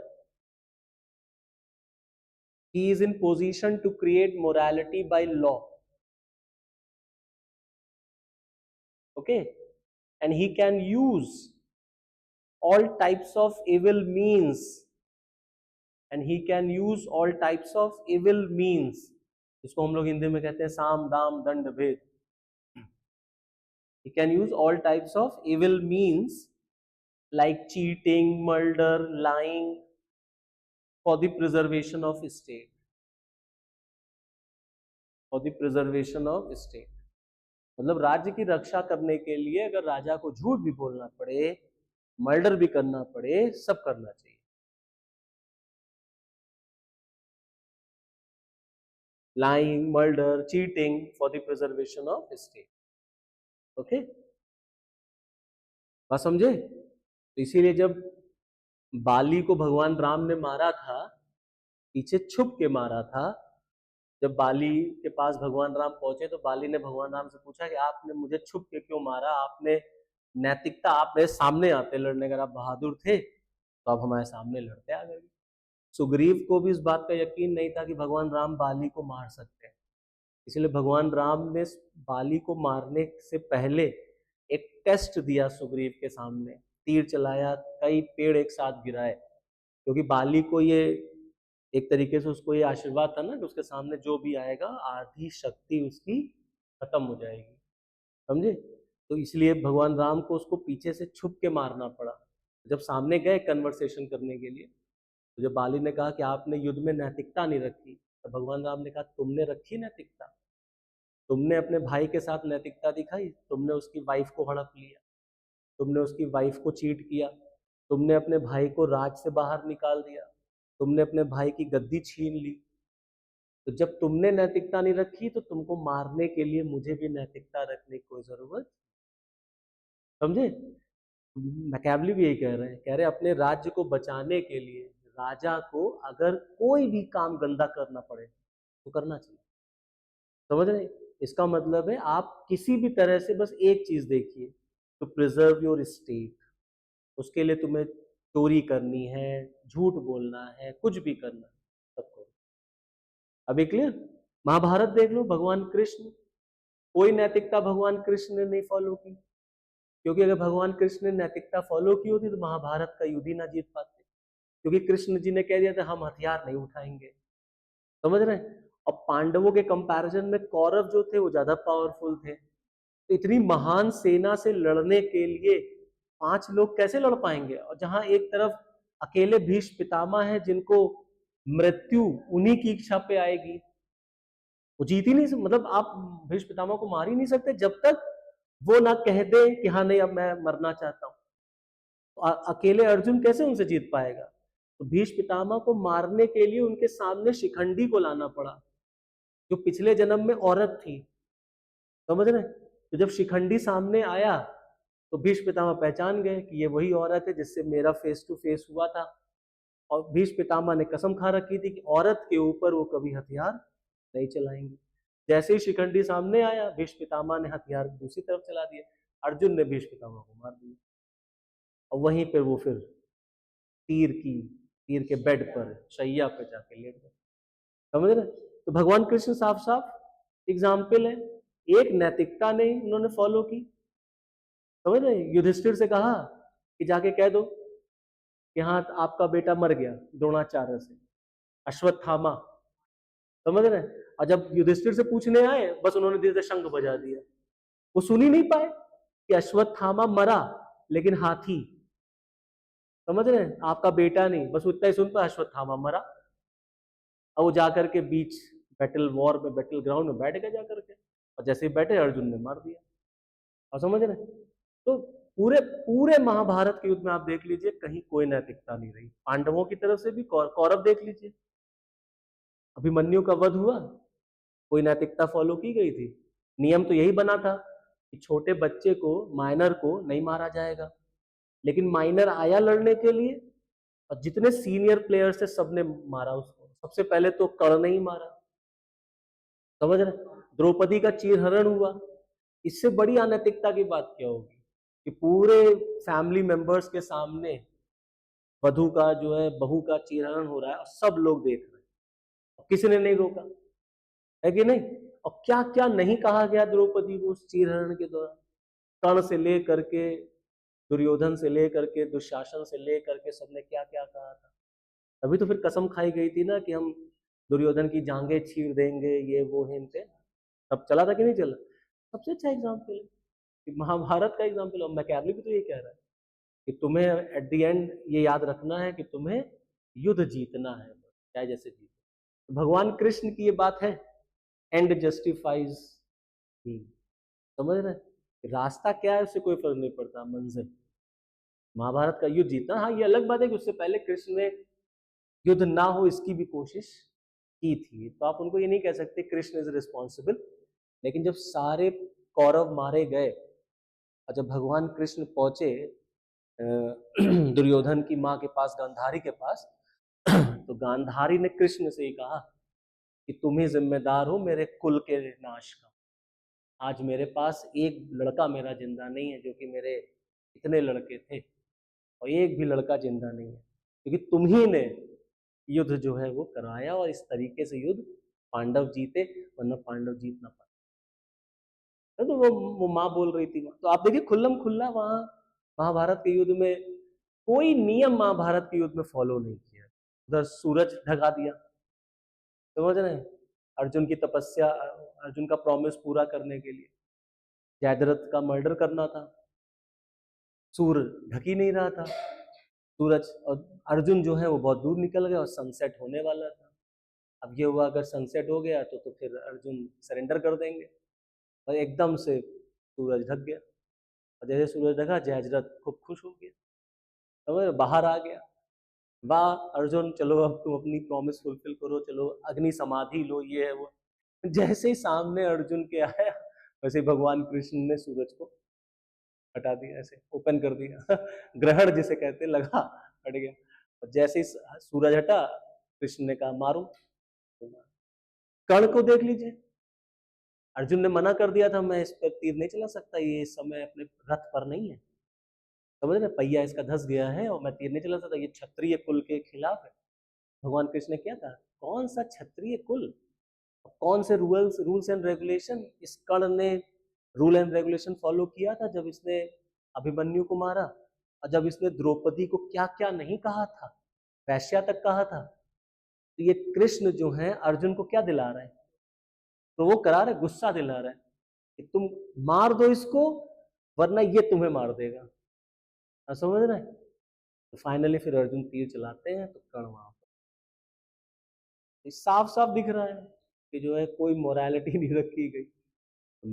He is in position to create morality by law. Okay, and he can use all types of evil means, and he can use all types of evil means. इसको हम लोग हिंदी में कहते हैं साम दाम दंड भेद. He can use all types of evil means like cheating, murder, lying for the preservation of state. For the preservation of state. मतलब राज्य की रक्षा करने के लिए अगर राजा को झूठ भी बोलना पड़े, मर्डर भी करना पड़े, सब करना चाहिए. Lying, murder, cheating for the preservation of state. Okay, बात समझे? तो इसीलिए जब बाली को भगवान राम ने मारा था, पीछे छुप के मारा था. जब बाली के पास भगवान राम पहुंचे तो बाली ने भगवान राम से पूछा कि आपने मुझे छुप के क्यों मारा, आपने नैतिकता, आप मेरे सामने आते लड़ने, अगर आप बहादुर थे तो आप हमारे सामने लड़ते आ गए. सुग्रीव को भी इस बात का यकीन नहीं था कि भगवान राम बाली को मार सकते हैं, इसलिए भगवान राम ने बाली को मारने से पहले एक टेस्ट दिया सुग्रीव के सामने, तीर चलाया, कई पेड़ एक साथ गिराए, क्योंकि बाली को ये एक तरीके से उसको ये आशीर्वाद था ना कि उसके सामने जो भी आएगा आधी शक्ति उसकी खत्म हो जाएगी. समझे? तो इसलिए भगवान राम को उसको पीछे से छुप के मारना पड़ा. जब सामने गए कन्वर्सेशन करने के लिए, तो जब बाली ने कहा कि आपने युद्ध में नैतिकता नहीं रखी, तो भगवान राम ने कहा तुमने रखी नैतिकता, तुमने अपने भाई के साथ नैतिकता दिखाई, तुमने उसकी वाइफ को हड़प लिया, तुमने उसकी वाइफ को चीट किया, तुमने अपने भाई को राज से बाहर निकाल दिया, तुमने अपने भाई की गद्दी छीन ली. तो जब तुमने नैतिकता नहीं रखी तो तुमको मारने के लिए मुझे भी नैतिकता रखने की कोई जरूरत. समझे? मैकियावेली भी यही कह रहे हैं, कह रहे अपने राज्य को बचाने के लिए राजा को अगर कोई भी काम गंदा करना पड़े तो करना चाहिए. समझ रहे? इसका मतलब है आप किसी भी तरह से बस एक चीज देखिए, टू प्रिजर्व योर स्टेट. उसके लिए तुम्हें चोरी करनी है, झूठ बोलना है, कुछ भी करना है, सब करो. अभी क्लियर? महाभारत देख लो, भगवान कृष्ण, कोई नैतिकता भगवान कृष्ण ने नहीं फॉलो की, क्योंकि अगर भगवान कृष्ण ने नैतिकता फॉलो की होती तो महाभारत का युद्ध ही ना जीत पाते, क्योंकि कृष्ण जी ने कह दिया था हम हथियार नहीं उठाएंगे. समझ रहे हैं? और पांडवों के कंपैरिजन में कौरव जो थे वो ज्यादा पावरफुल थे. तो इतनी महान सेना से लड़ने के लिए 5 लोग कैसे लड़ पाएंगे? और जहां एक तरफ अकेले भीष्म पितामह है जिनको मृत्यु उन्हीं की इच्छा पे आएगी, वो जीत ही नहीं, मतलब आप भीष्म पितामह को मार ही नहीं सकते जब तक वो ना कह दे कि हाँ नहीं अब मैं मरना चाहता हूं. तो अकेले अर्जुन कैसे उनसे जीत पाएगा? तो भीष्म पितामह को मारने के लिए उनके सामने शिखंडी को लाना पड़ा, जो पिछले जन्म में औरत थी. समझ रहे? तो जब शिखंडी सामने आया तो भीष्म पितामह पहचान गए कि ये वही औरत है जिससे मेरा फेस टू फेस हुआ था. और भीष्म पितामह ने कसम खा रखी थी कि औरत के ऊपर वो कभी हथियार नहीं चलाएंगे. जैसे ही शिखंडी सामने आया, भीष्म पितामह ने हथियार दूसरी तरफ चला दिया, अर्जुन ने भीष्म पितामह को मार दिया. और वहीं पर वो फिर तीर के बेड पर शैया पे जाके लेट गए. समझ रहे? तो भगवान कृष्ण साफ साफ एग्जाम्पल है, एक नैतिकता नहीं उन्होंने फॉलो की. समझ रहे? युधिष्ठिर से कहा कि जाके कह दो कि हाँ आपका बेटा मर गया द्रोणाचार्य से, अश्वत्थामा, समझ रहे हैं। और जब युधिष्ठिर से पूछने आए बस उन्होंने धीरे धीरे शंख बजा दिया, वो सुन ही नहीं पाए कि अश्वत्थामा मरा लेकिन हाथी, समझ रहे हैं, आपका बेटा नहीं, बस उतना ही सुन पाए अश्वत्थामा मरा। और वो जाकर के बीच बैटल वॉर में, बैटल ग्राउंड में बैठ गए जाकर के, और जैसे ही बैठे अर्जुन ने मार दिया। और समझ रहे हैं, तो पूरे पूरे महाभारत के युद्ध में आप देख लीजिए कहीं कोई नैतिकता नहीं रही, पांडवों की तरफ से भी, कौरव देख लीजिए, अभिमन्यु का वध हुआ, कोई नैतिकता फॉलो की गई थी? नियम तो यही बना था कि छोटे बच्चे को, माइनर को नहीं मारा जाएगा, लेकिन माइनर आया लड़ने के लिए और जितने सीनियर प्लेयर्स थे सबने मारा उसको। सबसे पहले तो कर्ण ने ही मारा, समझ रहे। द्रौपदी का चीरहरण हुआ, इससे बड़ी अनैतिकता की बात क्या होगी कि पूरे फैमिली मेंबर्स के सामने वधु का जो है, बहू का चीरहरण हो रहा है और सब लोग देख रहे हैं, किसी ने नहीं रोका, है कि नहीं। और क्या क्या नहीं कहा गया द्रौपदी को उस चीरहरण के दौरान, कर्ण से लेकर के, दुर्योधन से लेकर के, दुशासन से लेकर के, सबने क्या क्या कहा था। तभी तो फिर कसम खाई गई थी ना कि हम दुर्योधन की जांघें चीर देंगे, ये वो हिंते, तब चला था कि नहीं चला। सबसे अच्छा एग्जाम्पल है महाभारत का एग्जाम्पल, और मैकियावेली भी तो ये कह रहा है कि तुम्हें एट द एंड ये याद रखना है कि तुम्हें युद्ध जीतना है, चाहे जैसे जीते। तो भगवान कृष्ण की ये बात है, एंड जस्टिफाइज ही, समझ रहे हैं, रास्ता क्या है उससे कोई फर्क नहीं पड़ता, मंजिल। महाभारत का युद्ध जीतना, हाँ ये अलग बात है कि उससे पहले कृष्ण ने युद्ध ना हो इसकी भी कोशिश की थी, तो आप उनको ये नहीं कह सकते कृष्ण इज रिस्पॉन्सिबल। लेकिन जब सारे कौरव मारे गए और जब भगवान कृष्ण पहुंचे दुर्योधन की माँ के पास, गांधारी के पास, तो गांधारी ने कृष्ण से ही कहा कि तुम ही जिम्मेदार हो मेरे कुल के नाश का। आज मेरे पास एक लड़का मेरा जिंदा नहीं है, जो कि मेरे इतने लड़के थे, और एक भी लड़का जिंदा नहीं है, क्योंकि तुम ही ने युद्ध जो है वो कराया, और इस तरीके से युद्ध पांडव जीते, वरना पांडव जीत ना पाते। तो वो माँ बोल रही थी। तो आप देखिए खुल्लम खुल्ला वहां महाभारत के युद्ध में कोई नियम महाभारत के युद्ध में फॉलो नहीं किया। उधर सूरज ढका दिया, समझ रहे हैं, अर्जुन की तपस्या, अर्जुन का प्रॉमिस पूरा करने के लिए जयद्रथ का मर्डर करना था, सूरज ढक ही नहीं रहा था सूरज, और अर्जुन जो है वो बहुत दूर निकल गया और सनसेट होने वाला था। अब ये हुआ अगर सनसेट हो गया तो फिर अर्जुन सरेंडर कर देंगे, और एकदम से सूरज ढक गया, और जैसे सूरज ढका जयद्रथ खूब खुश हो गया, समझ, बाहर आ गया, वाह अर्जुन चलो अब तुम अपनी प्रॉमिस फुलफिल करो, चलो अग्नि समाधि लो, ये है वो। जैसे ही सामने अर्जुन के आया वैसे भगवान कृष्ण ने सूरज को हटा दिया, ऐसे ओपन कर दिया ग्रहण जिसे कहते, लगा हट गया। और जैसे ही सूरज हटा कृष्ण ने कहा मारो। कर्ण को देख लीजिए, अर्जुन ने मना कर दिया था मैं इस पर तीर नहीं चला सकता, ये इस समय अपने रथ पर नहीं है, समझ रहे, पहिया इसका धस गया है और मैं तीर नहीं चला सकता, ये क्षत्रिय कुल के खिलाफ है। भगवान कृष्ण ने क्या कहा, कौन सा क्षत्रिय कुल, कौन से रूल्स एंड रेगुलेशन इस कर्ण ने रूल एंड रेगुलेशन फॉलो किया था जब इसने अभिमन्यु को मारा, और जब इसने द्रौपदी को क्या क्या नहीं कहा था, वैश्या तक कहा था। तो ये कृष्ण जो है अर्जुन को क्या दिला रहा है, तो वो करा रहा है, गुस्सा दिला रहा है कि तुम मार दो इसको वरना ये तुम्हें मार देगा, समझ रहे हैं। तो फाइनली फिर अर्जुन तीर चलाते हैं तो कर्ण वहां पर साफ साफ दिख रहा है कि जो है कोई मोरालिटी नहीं रखी गई।